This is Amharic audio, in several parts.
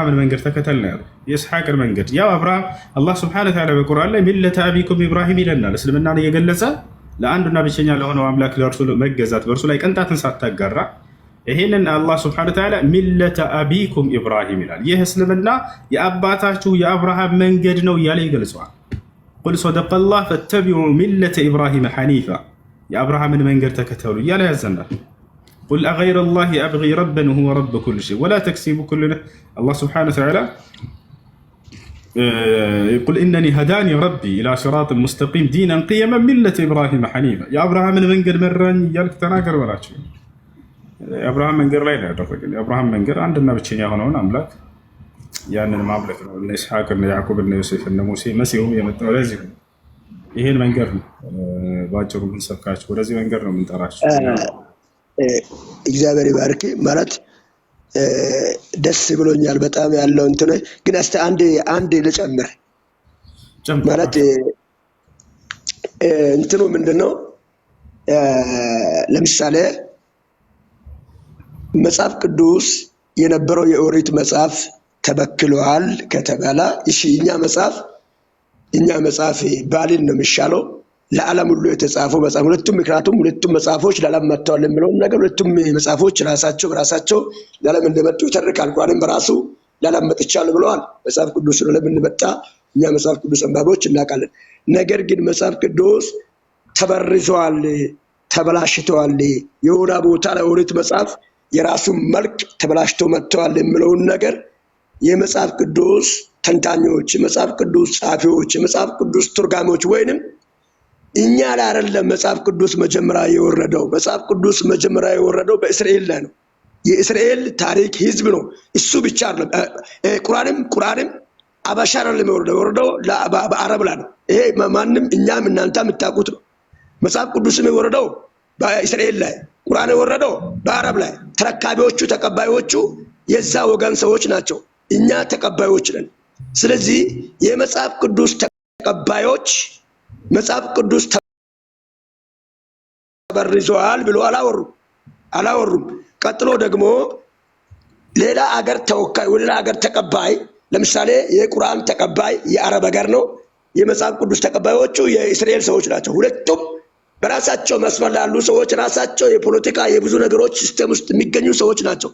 የአብርሃምን መንገድ ተከተልን ያለው የኢስሐቅን መንገድ። ያው አብርሃም አላህ ስብሐነሁ ወተዓላ በቁርአን ላይ ሚለተ አቢኩም ኢብራሂም ይለናል። እስልምናን እየገለጸ ለአንዱና ብቸኛ ለሆነው አምላክ ለእርሱ መገዛት በእርሱ ላይ ቅንጣትን ሳታጋራ ይሄንን አላህ ስብሐነሁ ወተዓላ ሚለተ አቢኩም ኢብራሂም ይላል። ይህ እስልምና የአባታችሁ የአብርሃም መንገድ ነው እያለ ይገልጸዋል። ቁል ሰደቀላህ ፈተቢዑ ሚለተ ኢብራሂም ሐኒፋ የአብርሃምን መንገድ ተከተሉ እያለ ያዘናል። ቁል አገይረላሂ አብጊ ረበን ወሁወ ረቡ ኩሊ ሸይ ወላ ተክሲቡ ኩሉ ነፍስ አላህ ስብሐነሁ ወተዓላ ቁል ኢነኒ ሀዳኒ ረቢ ኢላ ሲራጢን ሙስተቂም ዲነን ቂየመን ሚለተ ኢብራሂም ሐኒፋ የአብርሃምን መንገድ መራኝ እያልክ ተናገር በላቸው። የአብርሃም መንገድ ላይ ያደረገን የአብርሃም መንገድ አንድና ብቸኛ የሆነውን አምላክ ያንን ማምለክ ነው። እነ ኢስሐቅ እነ ያዕቆብ እነ ዮሴፍ እነ ሙሴ መሲሁም የመጣው ለዚህ ነው። ይሄን መንገድ ነው ባጭሩ የምንሰብካቸው፣ ወደዚህ መንገድ ነው የምንጠራቸው። እግዚአብሔር ይባርክ ማለት ደስ ብሎኛል በጣም ያለው እንትን ግን እስቲ አንድ ልጨምር ማለት እንትኑ ምንድነው ለምሳሌ መጽሐፍ ቅዱስ የነበረው የኦሪት መጽሐፍ ተበክሏል ከተባለ እሺ እኛ መጽሐፍ ባልን ነው የሚሻለው ለዓለም ሁሉ የተጻፈው መጽሐፍ ምክንያቱም ሁለቱም መጽሐፎች ለዓለም መጥተዋል የሚለውን ነገር ሁለቱም መጽሐፎች ራሳቸው ለዓለም እንደመጡ ይተርካል። ቁርአንም በራሱ ለዓለም መጥቻለሁ ብለዋል። መጽሐፍ ቅዱስ ነው ለምን መጣ እኛ መጽሐፍ ቅዱስ አንባቢዎች እናውቃለን። ነገር ግን መጽሐፍ ቅዱስ ተበርዟል፣ ተበላሽቷል፣ የሆነ ቦታ ላይ ኦሪት መጽሐፍ የራሱን መልክ ተበላሽቶ መጥተዋል የሚለውን ነገር የመጽሐፍ ቅዱስ ተንታኞች፣ የመጽሐፍ ቅዱስ ጻፊዎች፣ የመጽሐፍ ቅዱስ ተርጓሚዎች ወይንም እኛ ላይ አይደለም መጽሐፍ ቅዱስ መጀመሪያ የወረደው። መጽሐፍ ቅዱስ መጀመሪያ የወረደው በእስራኤል ላይ ነው። የእስራኤል ታሪክ ህዝብ ነው። እሱ ብቻ አይደለም። ቁርአንም አበሻ አይደለም የወረደው በአረብ ላይ ነው። ይሄ ማንም እኛም እናንተ የምታውቁት ነው። መጽሐፍ ቅዱስም የወረደው በእስራኤል ላይ፣ ቁርአን የወረደው በአረብ ላይ። ተረካቢዎቹ ተቀባዮቹ የዛ ወገን ሰዎች ናቸው። እኛ ተቀባዮች ነን። ስለዚህ የመጽሐፍ ቅዱስ ተቀባዮች መጽሐፍ ቅዱስ ተበርዟል ብሎ አላወሩም። ቀጥሎ ደግሞ ሌላ አገር ተወካይ ወደ ሌላ አገር ተቀባይ፣ ለምሳሌ የቁርአን ተቀባይ የአረብ አገር ነው። የመጽሐፍ ቅዱስ ተቀባዮቹ የእስራኤል ሰዎች ናቸው። ሁለቱም በራሳቸው መስመር ያሉ ሰዎች፣ ራሳቸው የፖለቲካ የብዙ ነገሮች ሲስተም ውስጥ የሚገኙ ሰዎች ናቸው።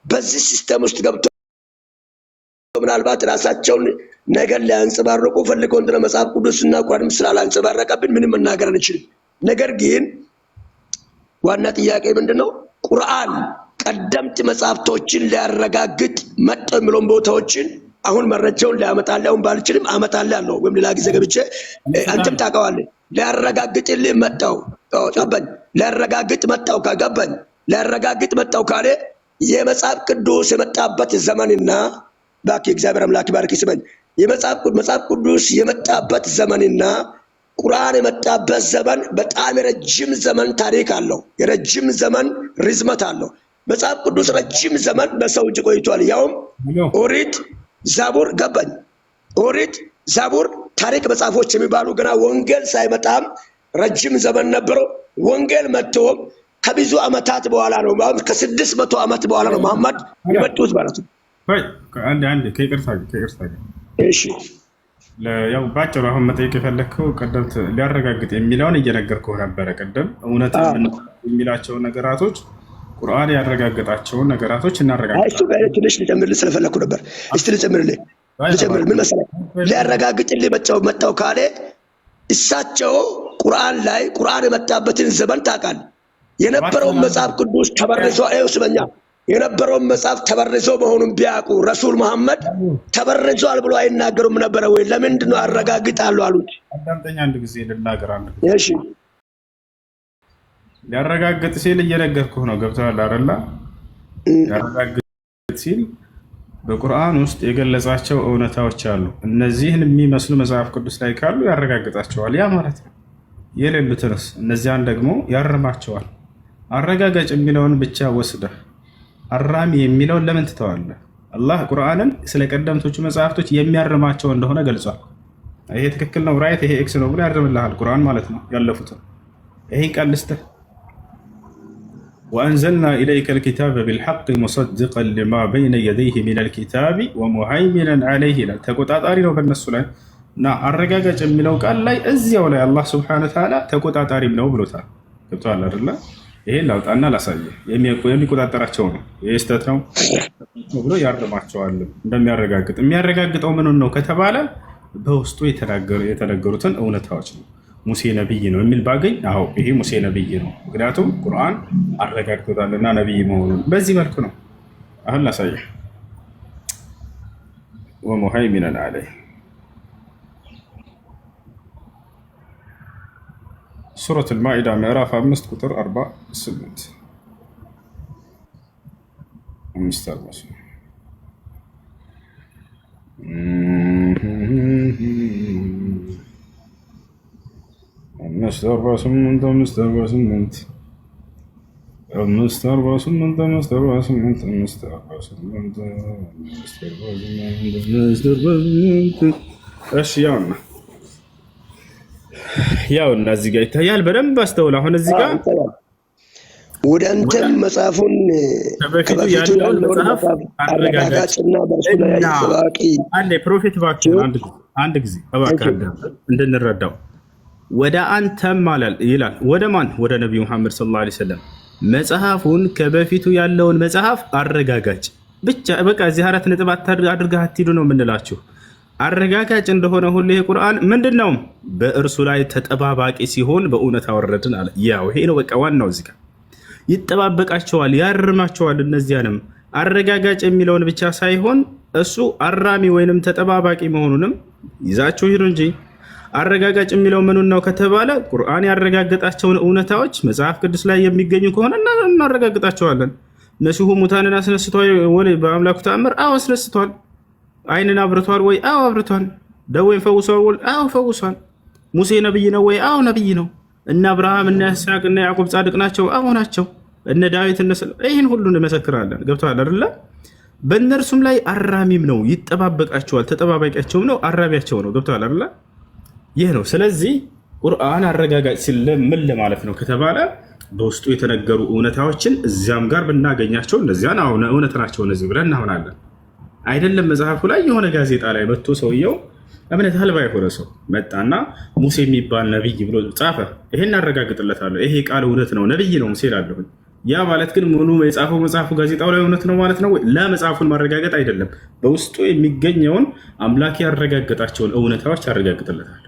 በዚህ ሲስተም ውስጥ ገብቶ ምናልባት ራሳቸውን ነገር ሊያንጸባርቁ ፈልገው እንደነ መጽሐፍ ቅዱስና ቁርአንም ስላላንጸባረቀብን ምንም መናገር አንችልም። ነገር ግን ዋና ጥያቄ ምንድነው? ቁርአን ቀደምት መጽሐፍቶችን ሊያረጋግጥ መጣ የሚለውን ቦታዎችን አሁን መረጃውን ሊያመጣልህ ባልችልም አመጣልህ ወይም ሌላ ጊዜ ገብቼ አንተም ታውቀዋለህ። ሊያረጋግጥልህ መጣው ገባኝ። ሊያረጋግጥ መጣው ካለ የመጽሐፍ ቅዱስ የመጣበት ዘመንና ባክ እግዚአብሔር አምላክ ባርክ ይስመኝ። መጽሐፍ ቅዱስ የመጣበት ዘመንና ቁርአን የመጣበት ዘመን በጣም የረጅም ዘመን ታሪክ አለው። የረጅም ዘመን ርዝመት አለው። መጽሐፍ ቅዱስ ረጅም ዘመን በሰው እጅ ቆይቷል። ያውም ኦሪት፣ ዛቡር ገባኝ። ኦሪት፣ ዛቡር ታሪክ መጽሐፎች የሚባሉ ገና ወንጌል ሳይመጣም ረጅም ዘመን ነበረው። ወንጌል መጥቶም ከብዙ ዓመታት በኋላ ነው፣ ከ600 ዓመት በኋላ ነው መሐመድ የመጡት ማለት ነው። አንድ ከይቅርታ እሺ፣ ያው ባጭሩ አሁን መጠየቅ የፈለግከው ቀደምት ሊያረጋግጥ የሚለውን እየነገርኩህ ነበረ። ቀደም እውነት የሚላቸውን ነገራቶች ቁርአን ያረጋግጣቸውን ነገራቶች እናረጋግጣለን። እሱ ጋር ትንሽ ልጨምርልህ ስለፈለኩ ነበር። እስቲ ልጨምርልህ ምን መሰለህ፣ ሊያረጋግጥልህ መጣው ካለ እሳቸው ቁርአን ላይ ቁርአን የመጣበትን ዘመን ታውቃለህ። የነበረውን መጽሐፍ ቅዱስ ተበርዞ አይወስበኛ የነበረውን መጽሐፍ ተበርዞ መሆኑን ቢያውቁ ረሱል መሐመድ ተበርዟል ብሎ አይናገሩም ነበረ ወይ? ለምንድን ነው አረጋግጣለሁ አሉት? አዳምጠኛ አንድ ጊዜ ልናገር። እሺ፣ ሊያረጋግጥ ሲል እየነገርኩህ ነው። ገብቶሃል አይደል? ሊያረጋግጥ ሲል በቁርአን ውስጥ የገለጻቸው እውነታዎች አሉ። እነዚህን የሚመስሉ መጽሐፍ ቅዱስ ላይ ካሉ ያረጋግጣቸዋል። ያ ማለት ነው። የሌሉትንስ እነዚያን ደግሞ ያርማቸዋል። አረጋጋጭ የሚለውን ብቻ ወስደህ አራሚ የሚለውን ለምን ትተዋለህ? አላህ ቁርአንን ስለ ቀደምቶቹ መጽሐፍቶች የሚያርማቸው እንደሆነ ገልጿል። ይሄ ትክክል ነው ራይት፣ ይሄ ኤክስ ነው ብሎ ያርምልሃል ቁርአን ማለት ነው። ያለፉትን ይሄን ቃል ልስጥህ وأنزلنا إليك الكتاب بالحق مصدقا لما بين يديه من الكتاب ومهيمنا عليه لا تقطعطاري ነው በእነሱ ላይ እና አረጋጋጭ የሚለው ቃል ላይ እዚያው ላይ አላህ ሱብሓነሁ ወተዓላ ተቆጣጣሪም ነው ብሎታል። ገብቶሃል አይደለ? ይሄን ላውጣና ላሳየ የሚቆጣጠራቸው ነው። ይሄ ስህተት ነው ብሎ ያርማቸዋል። እንደሚያረጋግጥ የሚያረጋግጠው ምኑን ነው ከተባለ በውስጡ የተነገሩትን እውነታዎች ነው። ሙሴ ነብይ ነው የሚል ባገኝ አዎ ይሄ ሙሴ ነብይ ነው፣ ምክንያቱም ቁርአን አረጋግጦታልና ነብይ መሆኑን። በዚህ መልኩ ነው አሁን ላሳየህ። ወሙሀይሚነን ዐለይህ ሱረት አልማኢዳ ምዕራፍ 5 ቁጥር 48 እሺ ያውና እዚህ ጋር ይታያል። በደንብ አስተውል። አሁን እዚህ ጋር ወደ አንተም መጽሐፉን ከበፊቱ ያለውን መጽሐፍ አረጋጋጭና በእርሱ ላይ ተባቂ አንዴ ፕሮፌት ባክህ አንድ ጊዜ እባክህ እንድንረዳው ወደ አንተም ይላል። ወደ ማን? ወደ ነብዩ መሐመድ ሰለላሁ ዐለይሂ ወሰለም መጽሐፉን ከበፊቱ ያለውን መጽሐፍ አረጋጋጭ ብቻ በቃ እዚህ አራት ነጥብ አድርገህ አትሂዱ ነው የምንላችሁ። አረጋጋጭ እንደሆነ ሁሉ ይሄ ቁርአን ምንድነው? በእርሱ ላይ ተጠባባቂ ሲሆን በእውነት አወረድን አለ። ያው ይሄ ነው በቃ ዋናው። እዚህ ጋር ይጠባበቃቸዋል፣ ያርማቸዋል። እነዚያንም አረጋጋጭ የሚለውን ብቻ ሳይሆን እሱ አራሚ ወይንም ተጠባባቂ መሆኑንም ይዛችሁ ሂዱ እንጂ አረጋጋጭ የሚለው ምኑን ነው ከተባለ ቁርአን ያረጋገጣቸውን እውነታዎች መጽሐፍ ቅዱስ ላይ የሚገኙ ከሆነ እናረጋግጣቸዋለን። መሲሁ ሙታንን አስነስቷል ወይ? በአምላኩ ተአምር አዎ አስነስቷል። አይንን አብርቷል ወይ? አዎ አብርቷል። ደዌን ፈውሷል ወይ? አዎ ፈውሷል። ሙሴ ነብይ ነው ወይ? አዎ ነብይ ነው። እነ አብርሃም እነ ይስሐቅ እነ ያዕቆብ ጻድቅ ናቸው? አዎ ናቸው። እነ ዳዊት እነ ይህን ሁሉ እንመሰክራለን። ገብቶሃል አይደለ? በእነርሱም ላይ አራሚም ነው፣ ይጠባበቃቸዋል። ተጠባባቂያቸውም ነው፣ አራቢያቸው ነው። ገብቶሃል አይደለ? ይህ ነው። ስለዚህ ቁርአን አረጋጋጭ ሲል ምን ለማለት ነው ከተባለ በውስጡ የተነገሩ እውነታዎችን እዚያም ጋር ብናገኛቸው እነዚያን አሁን እውነት ናቸው እነዚህ ብለን እናምናለን። አይደለም መጽሐፉ ላይ የሆነ ጋዜጣ ላይ መጥቶ ሰውየው እምነት አልባ የሆነ ሰው መጣና ሙሴ የሚባል ነብይ ብሎ ጻፈ። ይሄን አረጋግጥለታለሁ፣ ይሄ ቃል እውነት ነው፣ ነብይ ነው ሙሴ እላለሁ። ያ ማለት ግን ሙሉ የጻፈው መጽሐፉ ጋዜጣው ላይ እውነት ነው ማለት ነው ወይ? ለመጽሐፉን ማረጋገጥ አይደለም፣ በውስጡ የሚገኘውን አምላክ ያረጋገጣቸውን እውነታዎች ያረጋግጥለታል።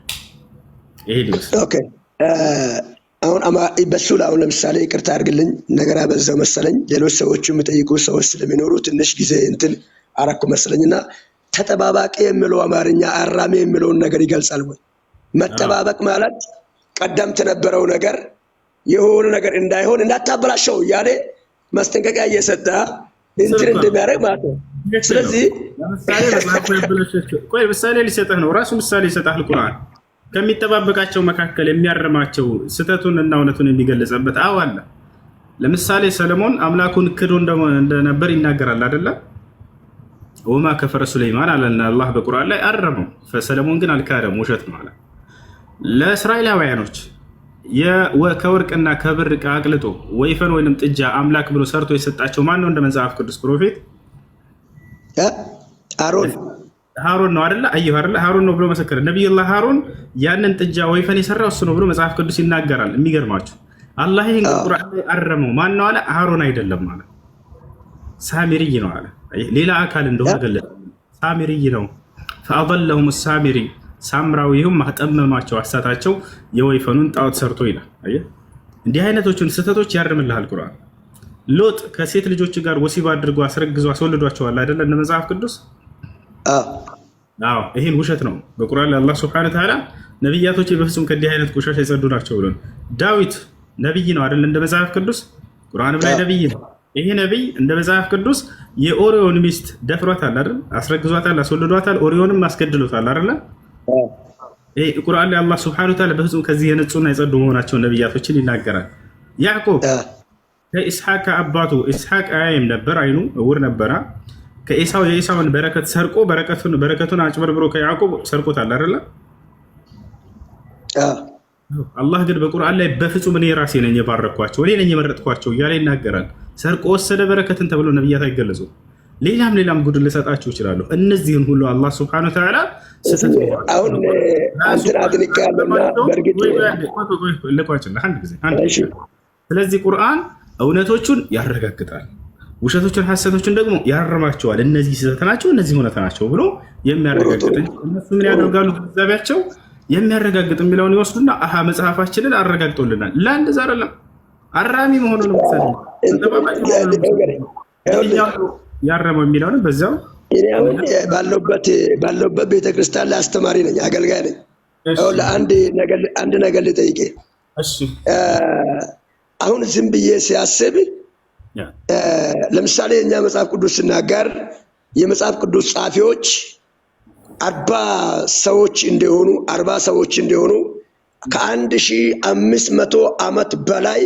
ይሄ ኦኬ። አሁን በሱ ላይ አሁን ለምሳሌ ይቅርታ አድርግልኝ ነገር አበዛው መሰለኝ። ሌሎች ሰዎች የሚጠይቁ ሰዎች ስለሚኖሩ ትንሽ ጊዜ እንትን አረኩ መሰለኝና ተጠባባቂ የሚለው አማርኛ አራሚ የሚለውን ነገር ይገልጻል ወይ? መጠባበቅ ማለት ቀደምት የነበረው ነገር የሆነ ነገር እንዳይሆን እንዳታበላሸው እያለ ማስጠንቀቂያ እየሰጠ እንትን እንደሚያደርግ ማለት ነው። ስለዚህ ምሳሌ ሊሰጥህ ነው፣ ራሱ ምሳሌ ይሰጣል ቁርአን ከሚጠባበቃቸው መካከል የሚያርማቸው ስህተቱን እና እውነቱን የሚገለጸበት አዎ አለ። ለምሳሌ ሰለሞን አምላኩን ክዶ እንደነበር ይናገራል አይደለም? ወማ ከፈረ ሱለይማን አለና አላህ በቁርአን ላይ አረመው፣ ሰለሞን ግን አልካደም፣ ውሸት ነው አለ። ለእስራኤላውያኖች ከወርቅና ከብር ዕቃ አቅልጦ ወይፈን ወይንም ጥጃ አምላክ ብሎ ሰርቶ የሰጣቸው ማን ነው? እንደ መጽሐፍ ቅዱስ ፕሮፌት ሃሩን ነው አይደለ? አየሁ አይደለ? ሃሩን ነው ብሎ መሰከረ። ነብዩላህ ሃሩን ያንን ጥጃ ወይፈን የሰራው እሱ ነው ብሎ መጽሐፍ ቅዱስ ይናገራል። የሚገርማችሁ አላህ ይሄን ቁርአን ላይ አረመው። ማን ነው አለ? ሃሩን አይደለም አለ፣ ሳሚሪይ ነው አለ። ሌላ አካል እንደሆነ ገለጸ። ሳሚሪይ ነው። ፈአضلهم ሳሚሪ ሳምራዊውም ማጠመማቸው፣ አሳታቸው የወይፈኑን ጣዖት ሰርቶ ይላል። አየህ፣ እንዲህ አይነቶቹን ስህተቶች ያርምልሃል ቁርአን። ሎጥ ከሴት ልጆች ጋር ወሲብ አድርጎ አስረግዞ አስወልዷቸዋል አይደለ? እንደ መጽሐፍ ቅዱስ ይህን ውሸት ነው። በቁርአን ላይ አላህ ሱብሓነሁ ወተዓላ ነቢያቶች በፍጹም ከዚህ አይነት ቆሻሻ የጸዱ ናቸው ብሎ ዳዊት ነብይ ነው አይደል? እንደ መጽሐፍ ቅዱስ ቁርአን ላይ ነብይ ነው። ይሄ ነብይ እንደ መጽሐፍ ቅዱስ የኦሪዮን ሚስት ደፍሯታል አይደል? አስረግዟታል፣ አስወልዷታል፣ ኦሪዮንም አስገድሎታል አይደል? ይሄ ቁርአን ላይ አላህ ሱብሓነሁ ወተዓላ በፍጹም ከዚህ የነጹና የጸዱ መሆናቸውን ነቢያቶችን ይናገራል። ያዕቆብ ከኢስሐቅ አባቱ ኢስሐቅ አያይም ነበር፣ አይኑ እውር ነበረ። ከኢሳው የኢሳውን በረከት ሰርቆ በረከቱን አጭበርብሮ ከያዕቆብ ሰርቆታል አይደለ? አላህ ግን በቁርአን ላይ በፍጹም እኔ ራሴ ነኝ የባረኳቸው እኔ ነኝ የመረጥኳቸው እያለ ይናገራል። ሰርቆ ወሰደ በረከትን ተብሎ ነብያት አይገለጹም። ሌላም ጉድ ልሰጣችሁ እችላለሁ። እነዚህን ሁሉ አላህ ሱብሓነሁ ወተዓላ ስህተት አሁን አንተን አድንቄያለሁና በእርግጥ ልቋጭልህ አንድ ጊዜ። ስለዚህ ቁርአን እውነቶቹን ያረጋግጣል፣ ውሸቶችን ሐሰቶችን ደግሞ ያርማቸዋል። እነዚህ ስህተት ናቸው፣ እነዚህ እውነት ናቸው ብሎ የሚያረጋግጥ እንጂ እነሱ ምን ያደርጋሉ? ግንዛቤያቸው የሚያረጋግጥ የሚለውን ይወስዱና አሃ መጽሐፋችንን አረጋግጦልናል። ለአንድ አይደለም አራሚ መሆኑን ያረመው የሚለውን በዛው ባለውበት ቤተክርስቲያን ላይ አስተማሪ ነኝ፣ አገልጋይ ነኝ። ለአንድ ነገር ልጠይቄ። አሁን ዝም ብዬ ሲያስብ ለምሳሌ እኛ መጽሐፍ ቅዱስ ስናገር የመጽሐፍ ቅዱስ ጸሐፊዎች 40 ሰዎች እንደሆኑ ከ1500 ዓመት በላይ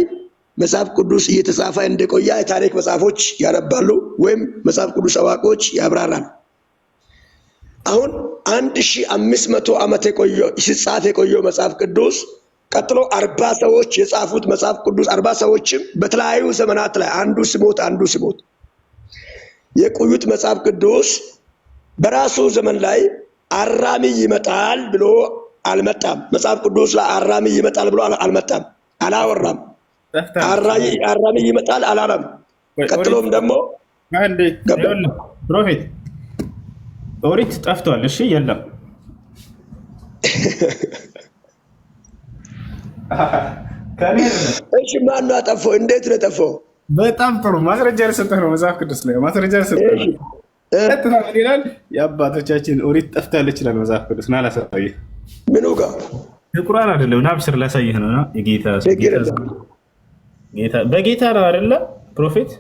መጽሐፍ ቅዱስ እየተጻፈ እንደቆየ የታሪክ መጽሐፎች ያነባሉ ወይም መጽሐፍ ቅዱስ አዋቂዎች ያብራራል። አሁን 1500 ዓመት ሲጻፍ የቆየው መጽሐፍ ቅዱስ ቀጥሎ 40 ሰዎች የጻፉት መጽሐፍ ቅዱስ 40 ሰዎችም በተለያዩ ዘመናት ላይ አንዱ ስሞት የቆዩት መጽሐፍ ቅዱስ በራሱ ዘመን ላይ አራሚ ይመጣል ብሎ አልመጣም። መጽሐፍ ቅዱስ ላይ አራሚ ይመጣል ብሎ አልመጣም፣ አላወራም። አራሚ ይመጣል አላለም። ቀጥሎም ደግሞ ፕሮፌት ኦሪት ጠፍቷል። እሺ የለም እሺ ማን ነው ያጠፋው? እንዴት ነው የጠፋው? በጣም ጥሩ ማስረጃ ልሰጥህ ነው። መጽሐፍ ቅዱስ ላይ ማስረጃ ልሰጥህ ነው። ይላል የአባቶቻችን ኦሪት ጠፍታለች ይላል መጽሐፍ ቅዱስ። ና ላሳየህ። ምኑ ጋር? የቁርአን አይደለም ናብስር ላሳየህ ነው። የጌታ በጌታ ነው አይደለ ፕሮፌት?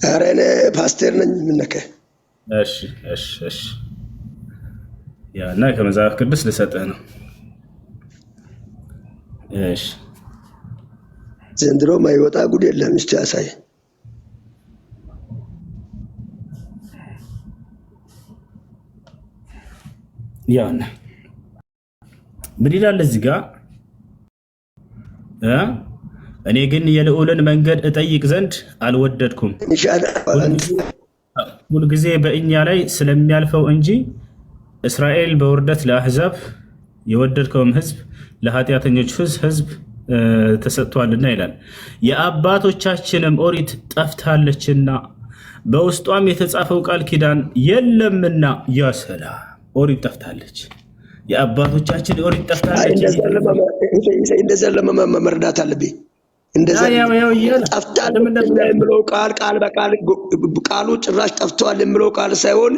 ኧረ እኔ ፓስተር ነኝ። ምን ነከ? እሺ ያና ከመጽሐፍ ቅዱስ ልሰጥህ ነው። እሺ ዘንድሮ ማይወጣ ጉድ የለም። እስቲ ያሳይ። ያና ምን ይላል እዚህ ጋር? እኔ ግን የልዑልን መንገድ እጠይቅ ዘንድ አልወደድኩም፣ ሁልጊዜ በእኛ ላይ ስለሚያልፈው እንጂ እስራኤል በውርደት ለአሕዛብ የወደድከውም ሕዝብ ለኃጢአተኞች ሕዝብ ተሰጥቷልና ይላል። የአባቶቻችንም ኦሪት ጠፍታለችና በውስጧም የተጻፈው ቃል ኪዳን የለምና። ያሰላ ኦሪት ጠፍታለች፣ የአባቶቻችን ኦሪት ጠፍታለች። እንደዛ ለመረዳት አለብኝ። እንደዛ ጠፍታል የምለው ቃል በቃል ቃሉ ጭራሽ ጠፍቷል የምለው ቃል ሳይሆን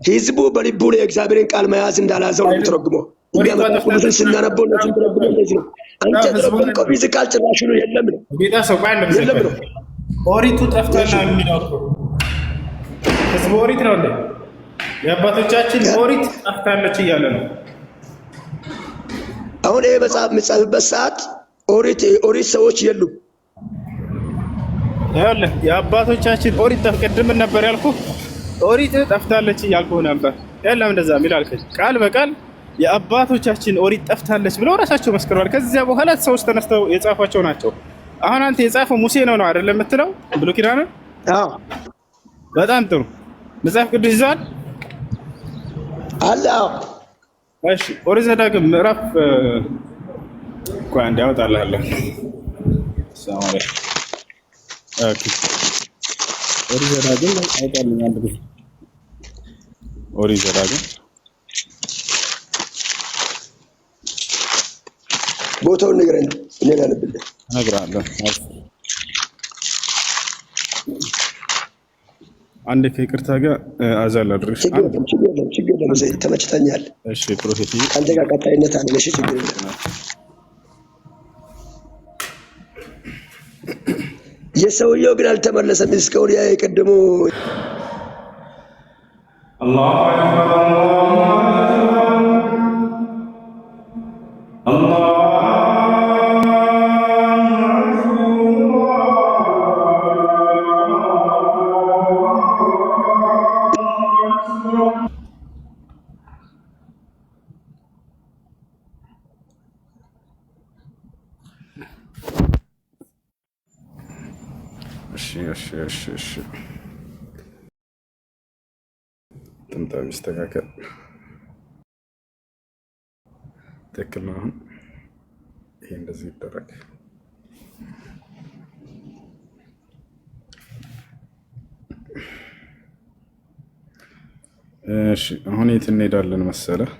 ህዝቡ በልቡ የእግዚአብሔርን ቃል መያዝ እንዳላዘው ነው የሚተረጉመው። ቅዱስን ስናነበው ነው ተረጉመው እንደዚህ ነው። አንተ ተረጉመው ፊዚካል ጭራሽ ነው የለም ነው የለም ነው። ኦሪቱ ጠፍቷል ነው የሚለው ህዝቡ ኦሪት ነው እንዴ? የአባቶቻችን ኦሪት ጠፍታለች እያለ ነው። አሁን ይሄ መጽሐፍ የሚጻፍበት ሰዓት ኦሪት ሰዎች የሉም። ያለ የአባቶቻችን ኦሪት ቅድም ነበር ያልኩ ኦሪት ጠፍታለች እያልኩ ነበር። የለም እንደዛ የሚል አልከኝ። ቃል በቃል የአባቶቻችን ኦሪት ጠፍታለች ብለው ራሳቸው መስክረዋል። ከዚያ በኋላ ሰዎች ተነስተው የጻፏቸው ናቸው። አሁን አንተ የጻፈው ሙሴ ነው አይደለም የምትለው? ብሉይ ኪዳን? አዎ። በጣም ጥሩ። መጽሐፍ ቅዱስ ይዘዋል አለ? አዎ። እሺ ኦሪት ዘዳግም ምዕራፍ አንድ ያወጣልሃለሁ። ኦሪት ዘዳግም አይጣልኝ አንድ ጊዜ ኦሪት ዘዳግም ቦታውን ንገረኝ፣ እኔ ላነብልህ እነግርሃለሁ። አንድ ከይቅርታ ጋር አዛል አድርሽ። ችግር የለም ተመችተኛል። እሺ ፕሮፌት አንተ ጋር ቀጣይነት አለ። እሺ ችግር የለም። የሰውየው ግን አልተመለሰም እስካሁን። ያ የቀደሙ አላሁ አክበር አላሁ እሺ ጥምጣም ይስተካከል። ትክክል ነው። አሁን ይሄ እንደዚህ ይደረግ። እሺ አሁን የት እንሄዳለን መሰለህ?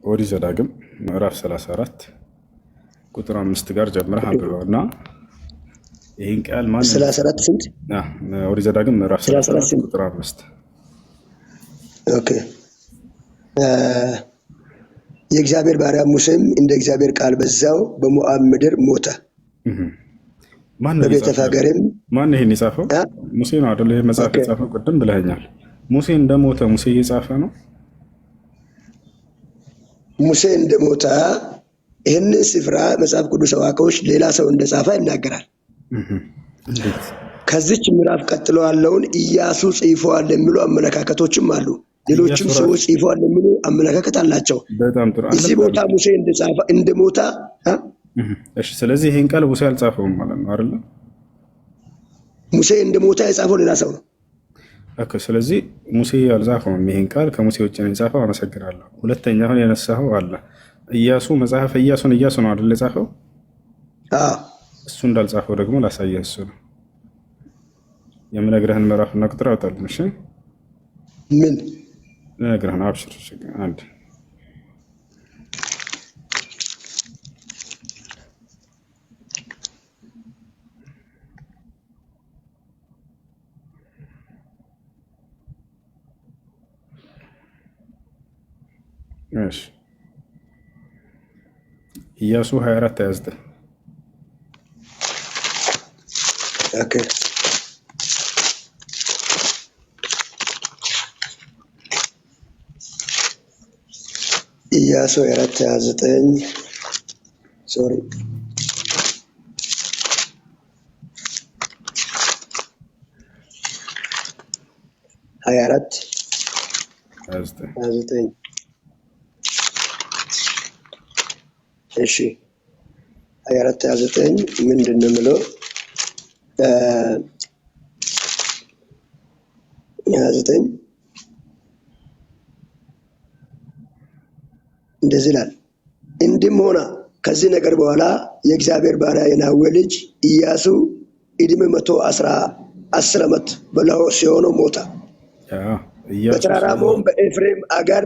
ኦሪት ዘዳግም ምዕራፍ 34 ቁጥር 5 ጋር ጀምረህ አንብበውና ይህን ቃል ማን 34 ስንት? ኦሪት ዘዳግም ምዕራፍ 34 ቁጥር 5። ኦኬ። የእግዚአብሔር ባሪያ ሙሴም እንደ እግዚአብሔር ቃል በዛው በሞዓብ ምድር ሞተ። በቤተፋገርም ማን ይሄን የጻፈው? ሙሴ ነው አይደል? ይሄ መጽሐፍ የጻፈው ቅድም ብለኸኛል። ሙሴ እንደሞተ ሙሴ እየጻፈ ነው። ሙሴ እንደሞተ ይህን ስፍራ መጽሐፍ ቅዱስ አዋቂዎች ሌላ ሰው እንደጻፈ ይናገራል። ከዚች ምዕራፍ ቀጥሎ ያለውን ኢያሱ ጽፏል የሚሉ አመለካከቶችም አሉ። ሌሎችም ሰዎች ጽፏል የሚሉ አመለካከት አላቸው። እዚህ ቦታ ሙሴ እንደጻፈ እንደሞተ እሺ። ስለዚህ ይሄን ቃል ሙሴ አልጻፈውም ማለት ነው አይደል? ሙሴ እንደሞተ የጻፈው ሌላ ሰው ነው። ኦኬ። ስለዚህ ሙሴ አልጻፈውም። ይሄን ቃል ከሙሴ ውጭ ነው የጻፈው። አመሰግናለሁ። ሁለተኛ አሁን ያነሳኸው አለ ኢያሱ መጽሐፈ ኢያሱን ኢያሱ ነው አይደል የጻፈው? እሱ እንዳልጻፈው ደግሞ ላሳየህ። እሱ ነው የምነግርህን ምዕራፍና ቁጥር አውጣልኝ። እሺ ምን ነግረህን? አብሽር። አንድ እሺ ኢያሱ 24:29 ኦኬ። ኢያሱ 24:29 ሶሪ 24:29 እሺ 24:29 ምንድን ነው የምለው? 29 እንደዚህ ይላል። እንዲህም ሆነ ከዚህ ነገር በኋላ የእግዚአብሔር ባሪያ የናዌ ልጅ ኢያሱ ዕድሜ 110 ዓመት በላው ሲሆነው ሞተ። በተራራማውም በኤፍሬም አገር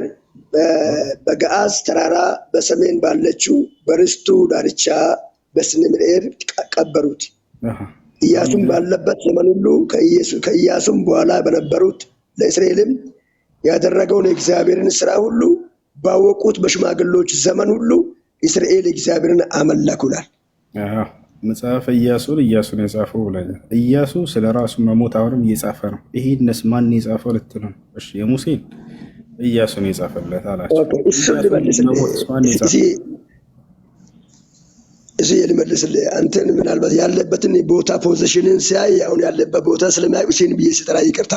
በገዓዝ ተራራ በሰሜን ባለችው በርስቱ ዳርቻ በስንምኤር ቀበሩት። ኢያሱም ባለበት ዘመን ሁሉ ከኢያሱም በኋላ በነበሩት ለእስራኤልም ያደረገውን የእግዚአብሔርን ስራ ሁሉ ባወቁት በሽማግሎች ዘመን ሁሉ እስራኤል እግዚአብሔርን አመለኩላል። መጽሐፈ ኢያሱን ኢያሱን የጻፈው ብለኛል። ኢያሱ ስለ ራሱ መሞት አሁንም እየጻፈ ነው። ይሄንስ ማን የጻፈው ልትለው? እሺ የሙሴን ኢያሱን የጻፈለት አላቸው። እዚህ ልመልስልህ። አንተን ምናልባት ያለበትን ቦታ ፖዚሽንን ሲያይ አሁን ያለበት ቦታ ስለማያውቅ እሺን ብዬ ስጠራ ይቅርታ።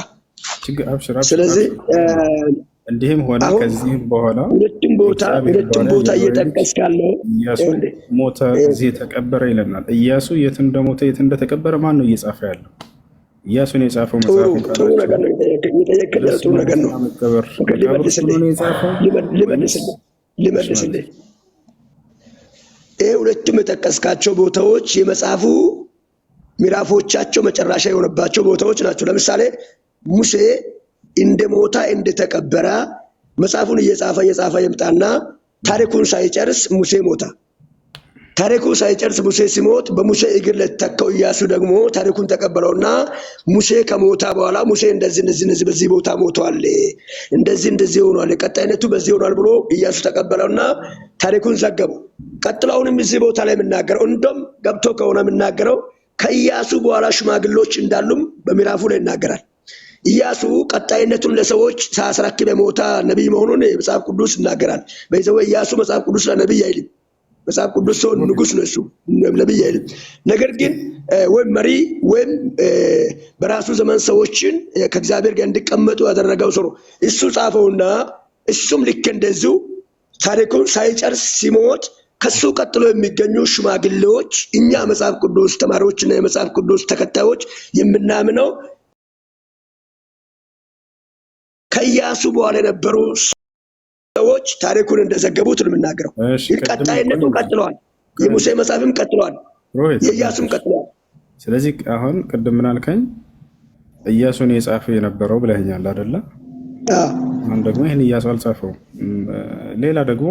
ስለዚህ እንዲህም ሆነ ከዚህም በኋላ ሁለቱም ቦታ እየጠቀስክ ያለው ኢያሱ ሞተ፣ እዚህ ተቀበረ ይለናል። ኢያሱ የት እንደሞተ የት እንደተቀበረ ማን ነው እየጻፈ ያለው? ኢያሱን የጻፈው መጽሐፍ ጥሩ ነገር ነው። ጥሩ ነገር ነው። ልመልስልህ። ይህ ሁለቱም የጠቀስካቸው ቦታዎች የመጽሐፉ ምዕራፎቻቸው መጨረሻ የሆነባቸው ቦታዎች ናቸው። ለምሳሌ ሙሴ እንደ ሞታ እንደተቀበረ መጽሐፉን እየጻፈ ይምጣና ታሪኩን ሳይጨርስ ሙሴ ሞታ። ታሪኩን ሳይጨርስ ሙሴ ሲሞት በሙሴ እግር ለተተካው ኢያሱ ደግሞ ታሪኩን ተቀበለውና ሙሴ ከሞታ በኋላ ሙሴ እንደዚህ በዚህ ቦታ ሞቷል፣ እንደዚህ ሆኗል፣ ቀጣይነቱ በዚህ ሆኗል ብሎ ኢያሱ ተቀበለውና ታሪኩን ዘገበው። ቀጥሎውንም እዚህ ቦታ ላይ የምናገረው እንደም ገብቶ ከሆነ የምናገረው ከኢያሱ በኋላ ሽማግሎች እንዳሉም በምዕራፉ ላይ ይናገራል። ኢያሱ ቀጣይነቱን ለሰዎች ሳያስረክብ የሞታ ነቢይ መሆኑን መጽሐፍ ቅዱስ ይናገራል። በይዘው ኢያሱ መጽሐፍ ቅዱስ ለነቢይ አይልም። መጽሐፍ ቅዱስ ሰው ንጉስ ነው፣ እሱ ነቢይ አይልም። ነገር ግን ወይም መሪ ወይም በራሱ ዘመን ሰዎችን ከእግዚአብሔር ጋር እንዲቀመጡ ያደረገው ሰው እሱ ጻፈውና እሱም ልክ እንደዚሁ ታሪኩን ሳይጨርስ ሲሞት ከሱ ቀጥሎ የሚገኙ ሽማግሌዎች እኛ መጽሐፍ ቅዱስ ተማሪዎችና የመጽሐፍ ቅዱስ ተከታዮች የምናምነው ከኢያሱ በኋላ የነበሩ ሰዎች ታሪኩን እንደዘገቡት ነው የምናገረው። ቀጣይነቱ ቀጥሏል። የሙሴ መጽሐፍም ቀጥሏል፣ የኢያሱም ቀጥሏል። ስለዚህ አሁን ቅድም ምን አልከኝ? ኢያሱን የጻፈ የነበረው ብለኸኛል አይደለ? አሁን ደግሞ ይህን ኢያሱ አልጻፈው። ሌላ ደግሞ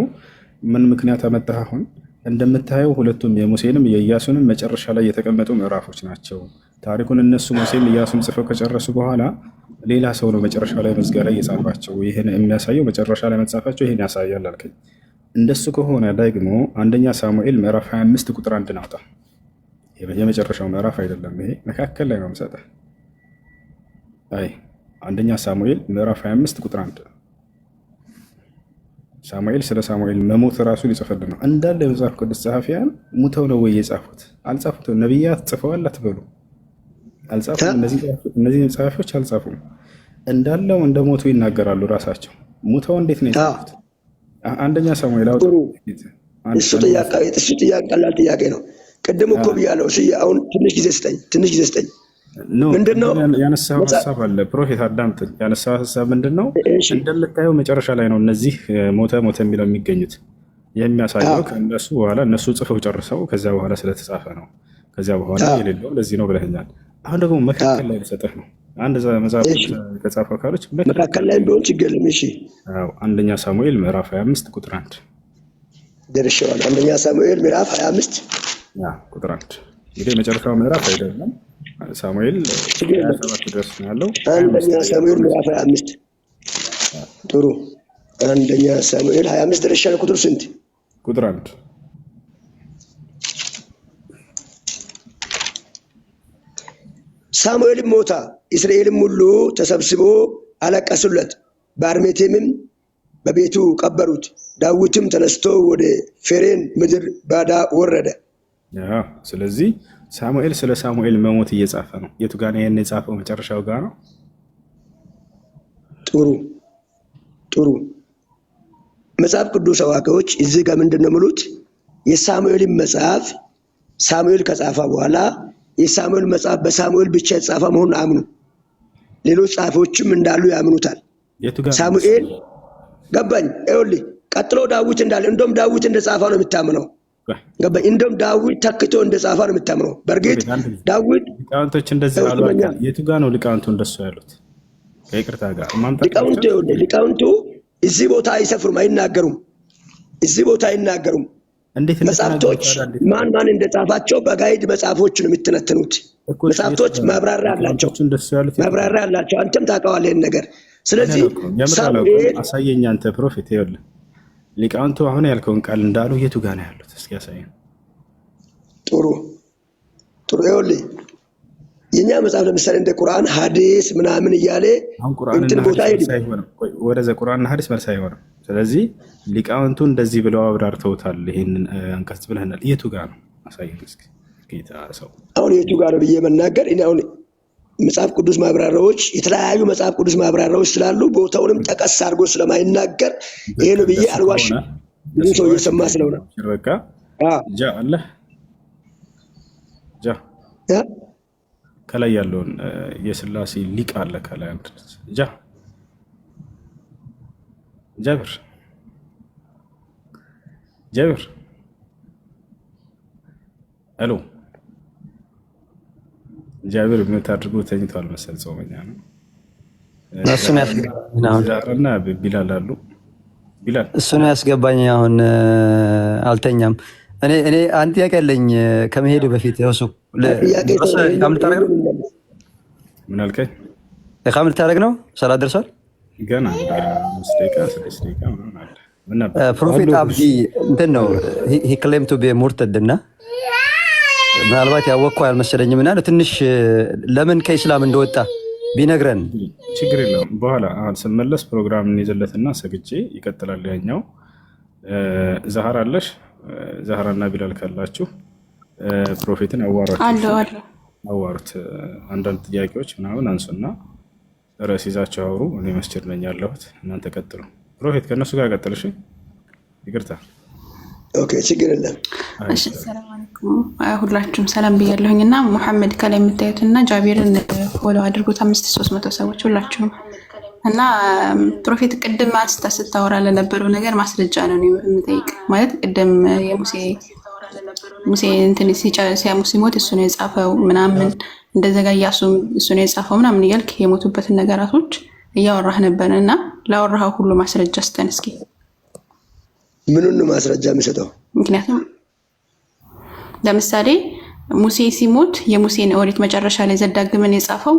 ምን ምክንያት አመጣህ? አሁን እንደምታየው ሁለቱም የሙሴንም የኢያሱንም መጨረሻ ላይ የተቀመጡ ምዕራፎች ናቸው። ታሪኩን እነሱ ሙሴም ኢያሱም ጽፈው ከጨረሱ በኋላ ሌላ ሰው ነው መጨረሻ ላይ መዝጊያ ላይ የጻፋቸው። ይህን የሚያሳየው መጨረሻ ላይ መጻፋቸው ይህን ያሳያል አልከኝ። እንደሱ ከሆነ ደግሞ አንደኛ ሳሙኤል ምዕራፍ 25 ቁጥር 1 ናውጣ። የመጨረሻው ምዕራፍ አይደለም ይሄ፣ መካከል ላይ ነው የምሰጠህ። አይ አንደኛ ሳሙኤል ምዕራፍ 25 ቁጥር 1 ሳሙኤል ስለ ሳሙኤል መሞት ራሱ ሊጽፍልን ነው። እንዳለ የመጽሐፍ ቅዱስ ጸሐፊያን ሙተው ነው ወይ የጻፉት? አልጻፉትም። ነቢያት ጽፈዋል አትበሉ፣ አልጻፉም። እነዚህ ጸሐፊዎች አልጻፉም። እንዳለው እንደ ሞቱ ይናገራሉ ራሳቸው። ሙተው እንዴት ነው የጻፉት? አንደኛ ሳሙኤል አውጡ። እሱ ጥያቄ ቀላል ጥያቄ ነው። ቅድም እኮ ብያለሁ። አሁን ትንሽ ጊዜ ስጠኝ። ምንድነው ያነሳው ሀሳብ አለ? ፕሮፌት አዳምጥ። ያነሳው ሀሳብ ምንድነው? እንደምታየው መጨረሻ ላይ ነው እነዚህ ሞተ የሚለው የሚገኙት። የሚያሳየው ከእነሱ በኋላ እነሱ ጽፈው ጨርሰው ከዚያ በኋላ ስለተጻፈ ነው። ከዚያ በኋላ የሌለው ለዚህ ነው ብለኸኛል። አሁን ደግሞ መካከል ላይ ልሰጥህ ነው። አንድ መጽሐፍ ከጻፉ አካሎች መካከል ላይ ቢሆን ችግር የለም። እሺ፣ አንደኛ ሳሙኤል ምዕራፍ 25 ቁጥር 1 ደርሼዋለሁ። አንደኛ ሳሙኤል ምዕራፍ 25 ቁጥር 1 እንግዲህ የመጨረሻው ምዕራፍ አይደለም። ሳሙኤል 27 ድረስ ነው ያለው። አንደኛ ሳሙኤል ምዕራፍ 25 ጥሩ። አንደኛ ሳሙኤል 25 ደርሻለሁ። ቁጥር ስንት? ቁጥር 1 ሳሙኤልም ሞታ፣ እስራኤልም ሁሉ ተሰብስቦ አለቀሱለት፣ በአርሜቴምም በቤቱ ቀበሩት። ዳዊትም ተነስቶ ወደ ፌሬን ምድር ባዳ ወረደ። ስለዚህ ሳሙኤል ስለ ሳሙኤል መሞት እየጻፈ ነው። የቱ ጋር ነው ይሄን የጻፈው? መጨረሻው ጋር ነው። ጥሩ መጽሐፍ ቅዱስ አዋቂዎች እዚህ ጋር ምንድን ነው የሚሉት? የሳሙኤልን መጽሐፍ ሳሙኤል ከጻፈ በኋላ የሳሙኤል መጽሐፍ በሳሙኤል ብቻ የተጻፈ መሆኑን አምኑ። ሌሎች ጸሐፊዎችም እንዳሉ ያምኑታል። ሳሙኤል ገባኝ። ይኸውልህ ቀጥሎ ዳዊት እንዳለ እንደውም ዳዊት እንደጻፈ ነው የምታምነው። ገባኝ። እንደውም ዳዊት ተክቶ እንደጻፈ ነው የምታምነው። በእርግጥ ዳዊት ሊቃውንቶች እንደዚህ አሉ። የቱ ጋር ነው ሊቃውንቱ እንደሱ ያሉት? ከይቅርታ ጋር ሊቃውንቱ እዚህ ቦታ አይሰፍሩም፣ አይናገሩም። እዚህ ቦታ አይናገሩም። መጽሐፍቶች ማን እንደጻፋቸው በጋይድ መጽሐፎች ነው የሚተነተኑት። መጽሐፍቶች ማብራሪያ አላቸው። አንተም ታውቀዋለህ ይሄን ነገር። ስለዚህ ሳሙኤል አሳየኝ አንተ ፕሮፌት። ይኸውልህ ሊቃውንቱ አሁን ያልከውን ቃል እንዳሉ የቱ ጋር ነው ያሉት? እስኪ ያሳየን። ጥሩ ይኸውልህ የኛ መጽሐፍ ለምሳሌ እንደ ቁርአን ሐዲስ ምናምን እያለ እንትን ቦታ ወደዛ ቁርአንና ሐዲስ መልስ አይሆንም። ስለዚህ ሊቃውንቱ እንደዚህ ብለው አብራርተውታል። ይሄንን አንቀጽ ብለናል። የቱ ጋር ነው? አሳየን እስኪ ጌታ ሰው። አሁን የቱ ጋር ነው ብዬ መናገር እኔ አሁን መጽሐፍ ቅዱስ ማብራሪያዎች የተለያዩ መጽሐፍ ቅዱስ ማብራሪያዎች ስላሉ ቦታውንም ጠቀስ አድርጎ ስለማይናገር ይሄ ነው ብዬ አልዋሽም። ብዙ ሰው እየሰማ ስለሆነ በቃ ጃ አለ ጃ ከላይ ያለውን የሥላሴ ሊቅ አለ ከላይ አንተ ጃ ጃብር አሎ ጃብር የምታድርገው ተኝቷል መሰል ጾመኛ ነው። እሱን ያስገባኝና ቢላል አሉ ቢላል እሱን ያስገባኝ። አሁን አልተኛም። እኔ አንድ ጥያቄ አለኝ ከመሄድ በፊት እሱ ምን አልከኝ? ካም ልታደርግ ነው? ሰላት ደርሷል ገና 5 ደቂቃ 6 ደቂቃ ምን ነበር? ፕሮፌት አብዲ እንትን ነው ሂ ክሌም ቱ ቢ ሙርተድ እና ምናልባት ያወቅኩ አልመሰለኝም እና ትንሽ ለምን ከኢስላም እንደወጣ ቢነግረን ችግር የለውም። በኋላ አሁን ስመለስ ፕሮግራም እንይዘለትና ሰግጄ ይቀጥላል። ያኛው ዛህራ አለሽ? ዛህራና ቢላል ካላችሁ ፕሮፌትን አዋሩት። አንዳንድ ጥያቄዎች ምናምን አንሱና ርዕስ ይዛችሁ አውሩ። እኔ መስጅድ ነኝ ያለሁት፣ እናንተ ቀጥሉ። ፕሮፌት ከእነሱ ጋር ቀጥልሽ። ይቅርታ ኦኬ ችግር የለም። እሺ ሰላም አለይኩም ሁላችሁም ሰላም ብያለሁኝና መሐመድ ከላይ የምታዩትና ጃቢርን ፎሎ አድርጉት 5300 ሰዎች ሁላችሁም። እና ፕሮፌት ቅድም አንስታ ስታወራ ለነበረው ነገር ማስረጃ ነው የምጠይቅ። ማለት ቅድም ሙሴ እንትን ሲያሙስ ሲሞት እሱ ነው የጻፈው ምናምን እንደዘጋ ኢያሱ እሱ ነው የጻፈው ምናምን እያልክ የሞቱበትን ነገራቶች እያወራህ ነበርና ላወራኸው ሁሉ ማስረጃ ስተን እስኪ ምኑን ማስረጃ የሚሰጠው? ምክንያቱም ለምሳሌ ሙሴ ሲሞት የሙሴን ኦሪት መጨረሻ ላይ ዘዳግምን የጻፈው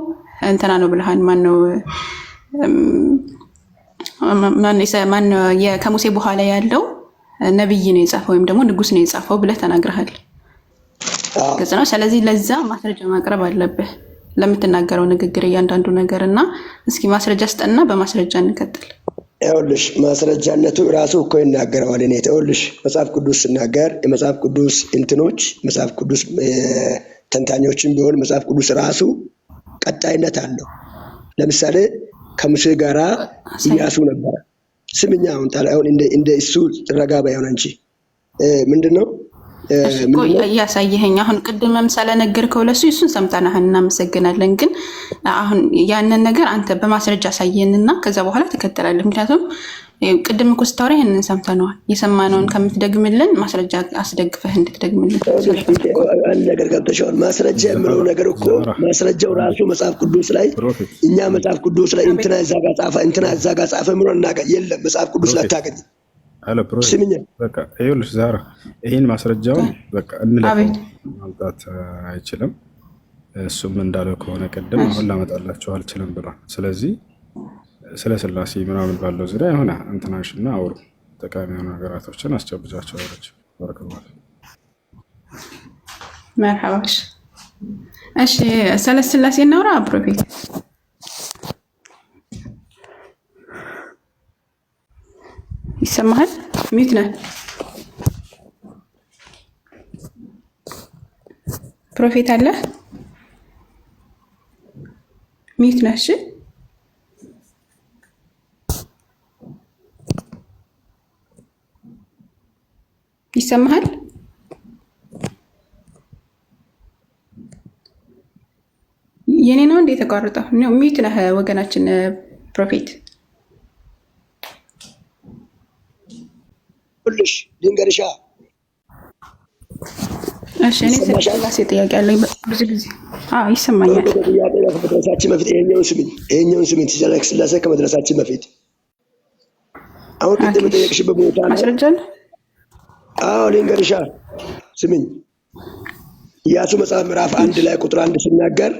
እንትና ነው ብለሃል። ማን ከሙሴ በኋላ ያለው ነብይ ነው የጻፈው ወይም ደግሞ ንጉስ ነው የጻፈው ብለህ ተናግረሃል። ግልጽ ነው። ስለዚህ ለዛ ማስረጃ ማቅረብ አለብህ ለምትናገረው ንግግር እያንዳንዱ ነገርና እስኪ ማስረጃ ስጠና በማስረጃ እንቀጥል። ይኸውልሽ ማስረጃነቱ ራሱ እኮ ይናገረዋል። እኔ ይኸውልሽ መጽሐፍ ቅዱስ ሲናገር የመጽሐፍ ቅዱስ እንትኖች መጽሐፍ ቅዱስ ተንታኞችን ቢሆን መጽሐፍ ቅዱስ ራሱ ቀጣይነት አለው። ለምሳሌ ከሙሴ ጋራ ኢያሱ ነበር። ስምኛ አሁን እንደ እሱ ረጋ ባይሆን እንጂ ምንድነው ያሳየኸኝ አሁን ቅድምም ስለነገርከው ለሱ እሱን ሰምተናል እናመሰግናለን። ግን አሁን ያንን ነገር አንተ በማስረጃ አሳየንና ከዛ በኋላ ተከተላለህ። ምክንያቱም ቅድም እኮ ስታወራ ይሄንን ሰምተናል። የሰማነውን ከምትደግምልን ማስረጃ አስደግፈህ እንድትደግምልን አንድ ነገር ገብተሻል። ማስረጃ የምለው ነገር እኮ ማስረጃው ራሱ መጽሐፍ ቅዱስ ላይ እኛ መጽሐፍ ቅዱስ ላይ እንትና እዛ ጋር ጻፈ ምሮ እናገኝ የለም መጽሐፍ ቅዱስ ላይ ታገኝ አለ ፕሮፌት በቃ ይኸውልሽ ዛራ ይሄን ማስረጃውን በቃ እንለፈው ማምጣት አይችልም። እሱም እንዳለው ከሆነ ቅድም አሁን ላመጣላችሁ አልችልም ብሏል። ስለዚህ ስለ ስላሴ ምናምን ባለው ዙሪያ የሆነ እንትናሽና አውሩ ጠቃሚ የሆኑ ነገራቶችን አስጨብጫቸው አለች። በረከባል መርሐባሽ። እሺ ስለ ስላሴ እናውራ ፕሮፌት። ይሰማሃል? ሚት ነህ ፕሮፌት አለ ሚት ነህ? እሺ ይሰማሃል? የኔ ነው እንዴ የተቋረጠው? ሚት ነህ ወገናችን ፕሮፌት። ሁልሽ ድንገርሻ እሺ እኔ ስላሴ ጥያቄ አለኝ ብዙ ጊዜ ይሰማኛል። ከመድረሳችን በፊት ይሄኛውን ስሚኝ ስላሴ ከመድረሳችን በፊት አሁን ቅድም የጠየቅሽበት ቦታ ነው ማስረጃ ነው። ልንገርሻ ስሚኝ ኢያሱ መጽሐፍ ምዕራፍ 1 ላይ ቁጥር 1 ሲናገር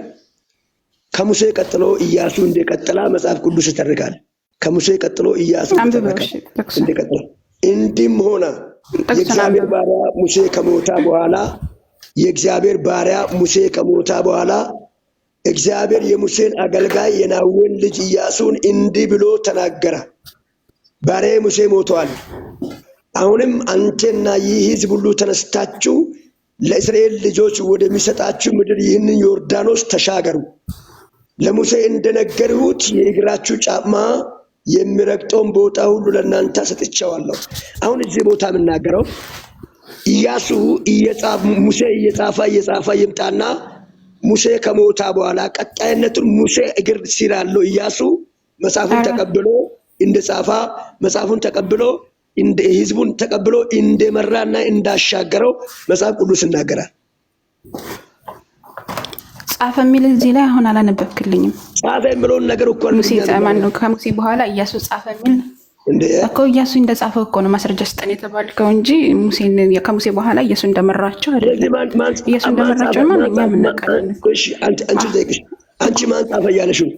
ከሙሴ ቀጥሎ ኢያሱ እንደቀጠላ መጽሐፍ ቅዱስ ይተርካል። ከሙሴ ቀጥሎ ኢያሱ እንደቀጠላ እንዲም ሆነ የእግዚአብሔር ባሪያ ሙሴ ከሞታ በኋላ እግዚአብሔር የሙሴን አገልጋይ የናዌን ልጅ ኢያሱን እንዲህ ብሎ ተናገረ። ባሪያዬ ሙሴ ሞቷል። አሁንም አንተና ይህ ሕዝብ ሁሉ ተነስታችሁ ለእስራኤል ልጆች ወደሚሰጣችሁ ምድር ይህንን ዮርዳኖስ ተሻገሩ። ለሙሴ እንደነገርሁት የእግራችሁ ጫማ የሚረግጠውን ቦታ ሁሉ ለእናንተ ሰጥቼዋለሁ። አሁን እዚህ ቦታ የምናገረው ኢያሱ ሙሴ እየጻፈ ይምጣና ሙሴ ከሞታ በኋላ ቀጣይነቱን ሙሴ እግር ስር ያለው ኢያሱ መጽሐፉን ተቀብሎ እንደጻፈ መጽሐፉን ተቀብሎ ህዝቡን ተቀብሎ እንደመራና እንዳሻገረው መጽሐፍ ቅዱስ ይናገራል። ጻፈ የሚል እዚህ ላይ አሁን አላነበብክልኝም። ጻፈ የሚለውን ነገር እኮ ሙሴ ማን ነው? ከሙሴ በኋላ ኢያሱ ጻፈ የሚል እኮ ኢያሱ እንደጻፈው እኮ ነው ማስረጃ ስጠን የተባልከው እንጂ ከሙሴ በኋላ ኢያሱ እንደመራቸው አይደለም። ኢያሱ እንደመራቸው ማንኛ ምናቀለን? እሺ አንቺ ማን ጻፈ እያለሽው?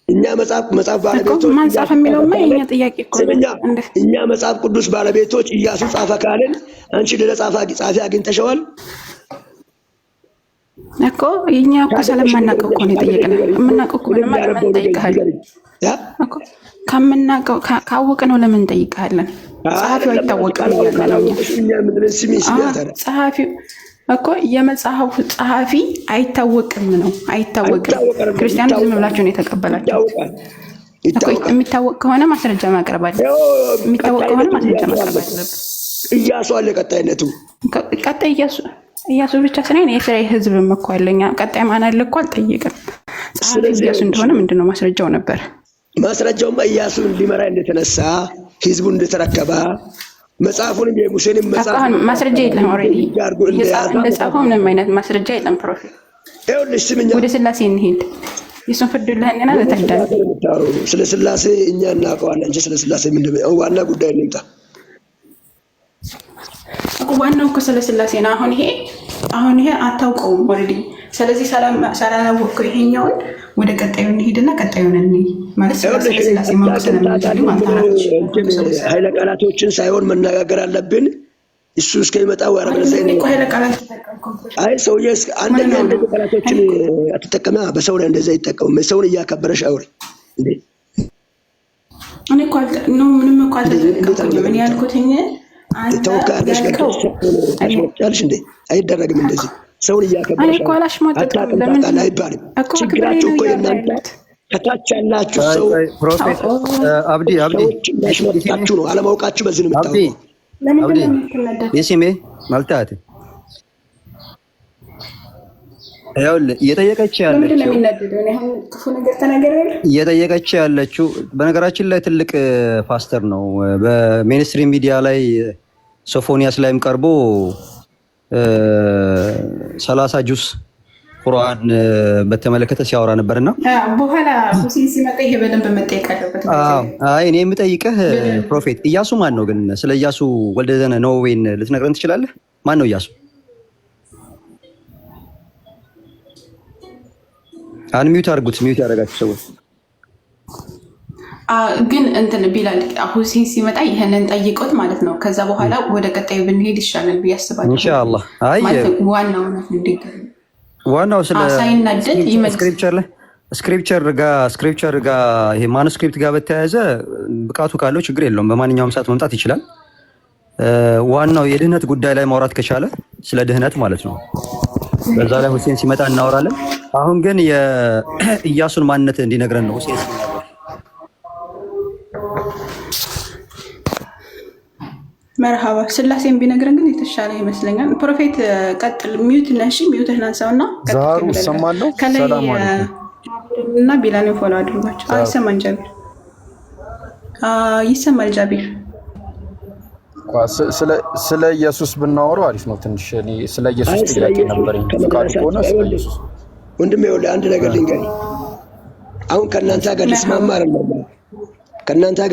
እኛ መጽሐፍ ባለቤቶች ማን ጻፈ የሚለውማ የኛ ጥያቄ እኮ ነው። እኛ መጽሐፍ ቅዱስ ባለቤቶች ኢያሱ ጻፈ ካልን አንቺ ለጻፈ ጻፊ አግኝተሽዋል እኮ? የኛ እኮ ስለማናውቀው እኮ ነው የጠየቅነው። የምናውቀው እኮ ለምን እንጠይቅሃለን እኮ? ከምናውቀው ካወቅነው ለምን እንጠይቅሃለን? ጸሐፊው አይታወቅም እያለ ነው እኛ ጸሐፊው እኮ የመጽሐፉ ጸሐፊ አይታወቅም ነው። አይታወቅም። ክርስቲያኖች ዝም ብላችሁ ነው የተቀበላችሁ እኮ። የሚታወቅ ከሆነ ማስረጃ ማቅረብ አለ። የሚታወቅ ከሆነ ማስረጃ ማቅረብ አለብን። ኢያሱ አለ ቀጣይነቱ ቀጣይ ኢያሱ ብቻ ሳይሆን የእስራኤል ሕዝብም እኮ አለኛ ቀጣይ ማን አለ እኮ አልጠየቅም። ጸሐፊ ኢያሱ እንደሆነ ምንድነው ማስረጃው ነበር? ማስረጃውማ ኢያሱ ሊመራ እንደተነሳ ሕዝቡን እንደተረከበ መጽሐፉንም የሙሴንም መጽሐፍ ማስረጃ የለም። ኦሬዲ እንደጻፈው ምንም አይነት ማስረጃ የለም። ፕሮፌት ይኸውልሽ ስምኛ ወደ ስላሴ እንሂድ። የሱን ፍርድ ለህና ለተዳለ ስለ ስላሴ እኛ እናውቀዋለን እንጂ ስለ ስላሴ ምንድን ነው ዋና ጉዳይ እንምጣ። ዋናው እኮ ስለ ስላሴ ነው። አሁን ይሄ አታውቀውም ኦሬዲ። ስለዚህ ሳላወቅኩ ይሄኛውን ወደ ቀጣዩ እንሂድና ቀጣዩን እንይ ማለት ስለ ስላሴ ማወቅ ስለምንችል ማለት ኃይለ ቃላቶችን ሳይሆን መነጋገር አለብን። እሱ እስከሚመጣ ወራበለ ዘይነ አይ ሰውዬ አንደኛ እንደዚህ ቃላቶችን አትጠቀማ። በሰው ላይ እንደዛ ይጠቀሙ። ሰውን እያከበረሽ አውሪ እንዴ እኔ እኮ ነው ምንም እኮ አልተጠቀምኩም። ምን ያልኩትኝ ተወካለሽ ያልሽ እንዴ አይደረግም እንደዚህ ሰውን እያከበረሽ እኔ እኮ አላሽሟጠጥኩም። ለምን አይባልም። ችግራችሁ እኮ እናንተ ከታች ያላችሁ ሰው ፕሮፌት አብዲ ያሽሟጠጣችሁ ነው። አለማውቃችሁ በዚህ ነው የምታውቁ። አብዲ የሲሜ ማልታት እየጠየቀች ያለችው በነገራችን ላይ ትልቅ ፓስተር ነው። በሜንስትሪም ሚዲያ ላይ ሶፎኒያስ ላይም ቀርቦ 30 ጁስ ቁርአን በተመለከተ ሲያወራ ነበርና በኋላ ሁሴን ሲመጣ ይሄ በደንብ መጠየቅ አለበት። አይ እኔ የምጠይቅህ ፕሮፌት ኢያሱ ማን ነው ግን? ስለ ኢያሱ ወልደ ዘነ ነዌን ልትነግረን ትችላለህ? ማን ነው ኢያሱ? አንሚዩት አድርጉት። ሚዩት ያደረጋችሁ ሰዎች ግን እንትን ቢላል ሁሴን ሲመጣ ይሄንን ጠይቆት ማለት ነው። ከዛ በኋላ ወደ ቀጣዩ ብንሄድ ይሻላል ብዬ አስባለሁ ኢንሻአላህ። አይ ዋናው ነው እንዴት ዋናው ስለ ሳይናደድ ስክሪፕቸር ጋር ይሄ ማኑስክሪፕት ጋር በተያያዘ ብቃቱ ካለው ችግር የለውም። በማንኛውም ሰዓት መምጣት ይችላል። ዋናው የድህነት ጉዳይ ላይ ማውራት ከቻለ ስለ ድህነት ማለት ነው። በዛ ላይ ሁሴን ሲመጣ እናወራለን። አሁን ግን የኢያሱን ማንነት እንዲነግረን ነው ሁሴን ሲመጣ። መርሃባ ስላሴን ቢነግረን ግን የተሻለ ይመስለኛል። ፕሮፌት ቀጥል። ሚዩት ነሽ፣ ሚዩትህን አንሳውና ዛሩ ሰማለው። ሰላም አለይኩም እና ቢላን ፎሎ አድርጓቸው። ይሰማል ጃቢር? ይሰማል ጃቢር? ስለ ኢየሱስ ብናወራው አሪፍ ነው። ትንሽ እኔ ስለ ኢየሱስ ጥያቄ ነበረኝ። ፍቃዱ ከሆነ ስለ ኢየሱስ ወንድሜ ይኸውልህ አንድ ነገር ልንገርህ። አሁን ከእናንተ ጋር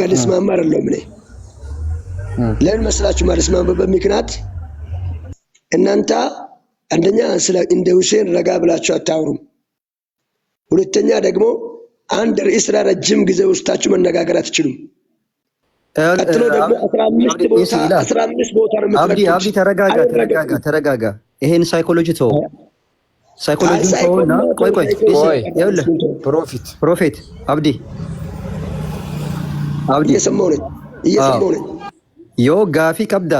ልስማማ አይደለም እኔ ለምን መስላችሁ ማለት ማስማማበት ምክንያት እናንተ አንደኛ ስለ እንደ ሁሴን ረጋ ብላችሁ አታውሩም። ሁለተኛ ደግሞ አንድ ርዕስ ላይ ረጅም ጊዜ ውስጣችሁ መነጋገር አትችሉም። ቀጥሎ ደግሞ 15 ቦታ ነው የምትረጉት። አብዲ ተረጋጋ። ይሄን ሳይኮሎጂ ተው። ሳይኮሎጂ ተውና ቆይ ይኸውልህ ፕሮፌት አብዲ እየሰማሁ ነኝ ዮ ጋፊ ቀብዳ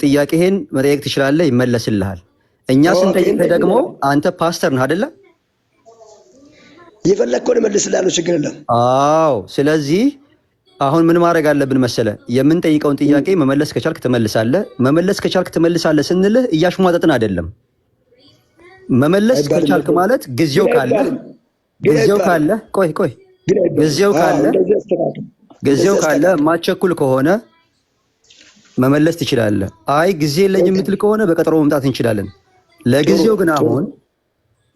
ጥያቄህን መጠየቅ ትችላለህ፣ ይመለስልሃል። እኛ ስንጠይቅህ ደግሞ አንተ ፓስተር ነህ አይደለ? የፈለግከውን እመልስልሃለሁ፣ ችግር የለም። አዎ። ስለዚህ አሁን ምን ማድረግ አለብን መሰለህ? የምንጠይቀውን ጥያቄ መመለስ ከቻልክ ትመልሳለህ ስንልህ እያሽሟጠጥን አይደለም። መመለስ ከቻልክ ማለት ጊዜው ካለ ጊዜው ካለ ማቸኩል ከሆነ መመለስ ትችላለህ። አይ ጊዜ የለኝም የምትል ከሆነ በቀጠሮ መምጣት እንችላለን። ለጊዜው ግን አሁን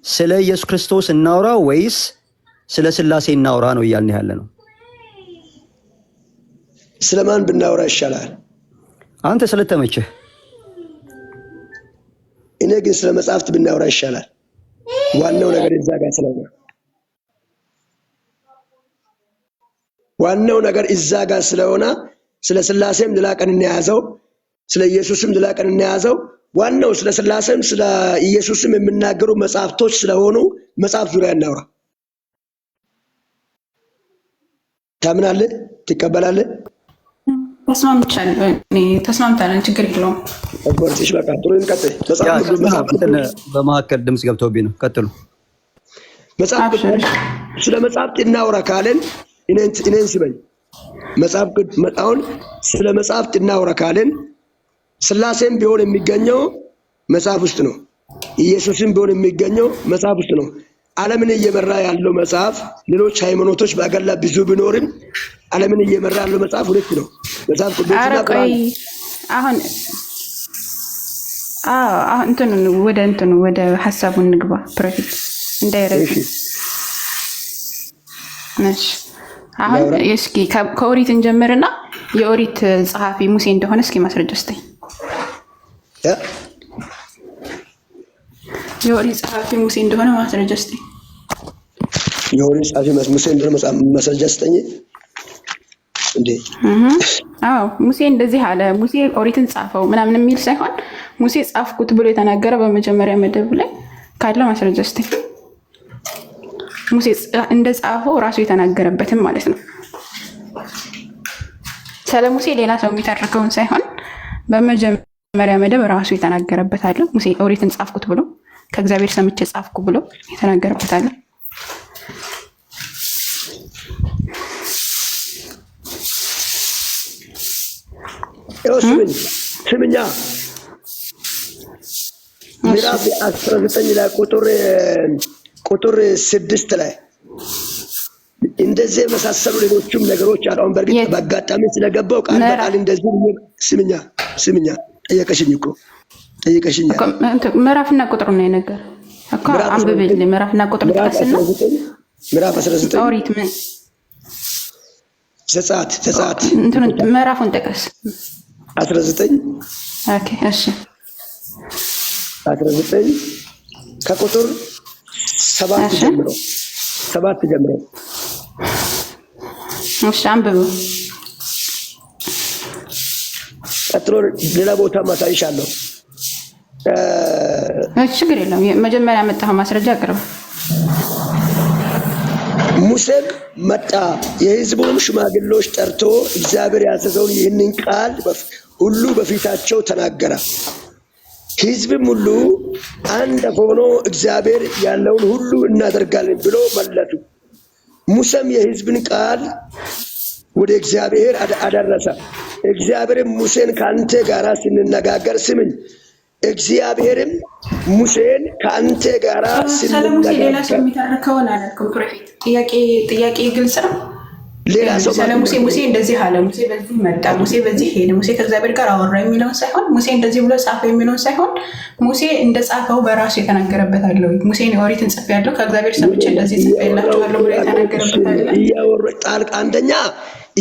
ስለ ኢየሱስ ክርስቶስ እናውራ ወይስ ስለ ስላሴ እናውራ ነው እያልን ያለ ነው። ስለማን ብናውራ ይሻላል? አንተ ስለተመቸህ። እኔ ግን ስለ መጽሐፍት ብናውራ ይሻላል። ዋናው ነገር እዛ ጋር ስለሆነ ስለ ስላሴም ልላቀን እናያዘው፣ ስለ ኢየሱስም ልላቀን እናያዘው። ዋናው ስለ ስላሴም ስለ ኢየሱስም የምናገሩ መጽሐፍቶች ስለሆኑ መጽሐፍ ዙሪያ እናውራ። ታምናለህ? ትቀበላለህ? ተስማምታለን። ችግር የለውም። እሺ በቃ ጥሩ እንቀጥል። በመካከል ድምጽ ገብቶብኝ ነው። ቀጥሉ። ስለ መጽሐፍት እናውራ ካለን እኔን ስበኝ። አሁን ስለ መጽሐፍት እናውራ ካልን ስላሴም ቢሆን የሚገኘው መጽሐፍ ውስጥ ነው። ኢየሱስም ቢሆን የሚገኘው መጽሐፍ ውስጥ ነው። ዓለምን እየመራ ያለው መጽሐፍ ሌሎች ሃይማኖቶች በአገር ላይ ብዙ ቢኖርም ዓለምን እየመራ ያለው መጽሐፍ ሁለት ነው። መጽሐፍ ቅዱስና ቁርአን። አሁን ወደ ሐሳቡን ንግባ ፕሮፌት እንዳይረግ። እሺ አሁን እስኪ ከኦሪት እንጀምርና የኦሪት ጸሐፊ ሙሴ እንደሆነ እስኪ ማስረጃ ስጠኝ። የኦሪት ጸሐፊ ሙሴ እንደሆነ ማስረጃ ስጠኝ። የኦሪት ጸሐፊ ሙሴ እንደሆነ ማስረጃ ስጠኝ እንዴ? አዎ ሙሴ እንደዚህ አለ፣ ሙሴ ኦሪትን ጻፈው ምናምን የሚል ሳይሆን ሙሴ ጻፍኩት ብሎ የተናገረ በመጀመሪያ መደብ ላይ ካለ ማስረጃ ስጠኝ። ሙሴ እንደ ጻፈው ራሱ የተናገረበትም ማለት ነው። ስለ ሙሴ ሌላ ሰው የሚተርከውን ሳይሆን በመጀመሪያ መደብ ራሱ የተናገረበት አለ። ሙሴ ኦሪትን ጻፍኩት ብሎ ከእግዚአብሔር ሰምቼ ጻፍኩ ብሎ የተናገረበት አለ። ስምኛ ምዕራፍ 19 ላይ ቁጥር 6 ላይ እንደዚህ የመሳሰሉ ሌሎችም ነገሮች አሉ። አሁን በእርግጥ በአጋጣሚ ስለገባው ቃል በቃል እንደዚህ ስምኛ ጠየቀሽኝ እኮ ምዕራፍና ቁጥር ነው የነገር እኮ አንብብልኝ። ምዕራፍና ቁጥር ተቀስና ምዕራፍ 19 ኦሪት ምን ዘጸአት ምዕራፉን ጥቀስ። 19 ኦኬ እሺ 19 ከቁጥር 7 ጀምሮ እሺ አንብቡ። ቀጥሎ ሌላ ቦታ ማሳይሻለሁ። ችግር የለውም። መጀመሪያ ያመጣኸው ማስረጃ አቅርብ። ሙሴም መጣ፣ የሕዝቡንም ሽማግሌዎች ጠርቶ እግዚአብሔር ያዘዘውን ይህንን ቃል ሁሉ በፊታቸው ተናገረ። ሕዝብም ሁሉ አንድ ሆኖ እግዚአብሔር ያለውን ሁሉ እናደርጋለን ብሎ መለሱ። ሙሴም የሕዝብን ቃል ወደ እግዚአብሔር አደረሰ። እግዚአብሔርም ሙሴን ከአንተ ጋር ስንነጋገር ስምኝ። እግዚአብሔርም ሙሴን ከአንተ ጋር ስንነጋገር ሌላ ሰው የሚተርከውን አላልኩም። ፕሮፌት ጥያቄ ግልጽ ነው። ሌላ ሰው ስለ ሙሴ እንደዚህ አለ፣ ሙሴ በዚህ መጣ፣ ሙሴ በዚህ ሄደ፣ ሙሴ ከእግዚአብሔር ጋር አወራ የሚለውን ሳይሆን ሙሴ እንደዚህ ብሎ ጻፈ የሚለውን ሳይሆን ሙሴ እንደጻፈው በራሱ የተናገረበት አለ። ሙሴ ኦሪትን ጽፌያለሁ ከእግዚአብሔር ሰምቼ እንደዚህ ጽፌላችኋለሁ ብሎ የተናገረበት አለ። አንደኛ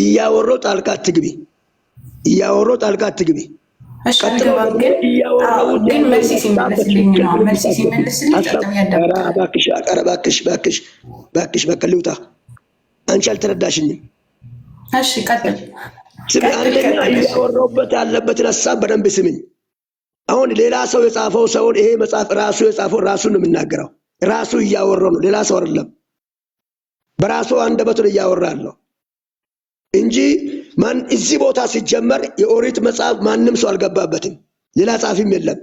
እያወራው ጣልቃ አትግቢ። እሺ አልገባም፣ ግን መልስ ሲመልስልኝ ነው። መልስ ሲመልስልኝ ጠጥም ያዳምጣል። እባክሽ በቃ ልውጣ። አንቺ አልተረዳሽኝም። እሺ ቀጥል። አንደኛ እያወራሁበት ያለበትን ሀሳብ በደንብ ስምኝ። አሁን ሌላ ሰው የጻፈው ሰውን ይሄ መጽሐፍ ራሱ የጻፈው ራሱ ነው የሚናገረው። ራሱ እያወራው ነው፣ ሌላ ሰው አይደለም። በራሱ አንደበት ነው እያወራ ያለው እንጂ እዚህ ቦታ ሲጀመር የኦሪት መጽሐፍ ማንም ሰው አልገባበትም፣ ሌላ ጻፊም የለም።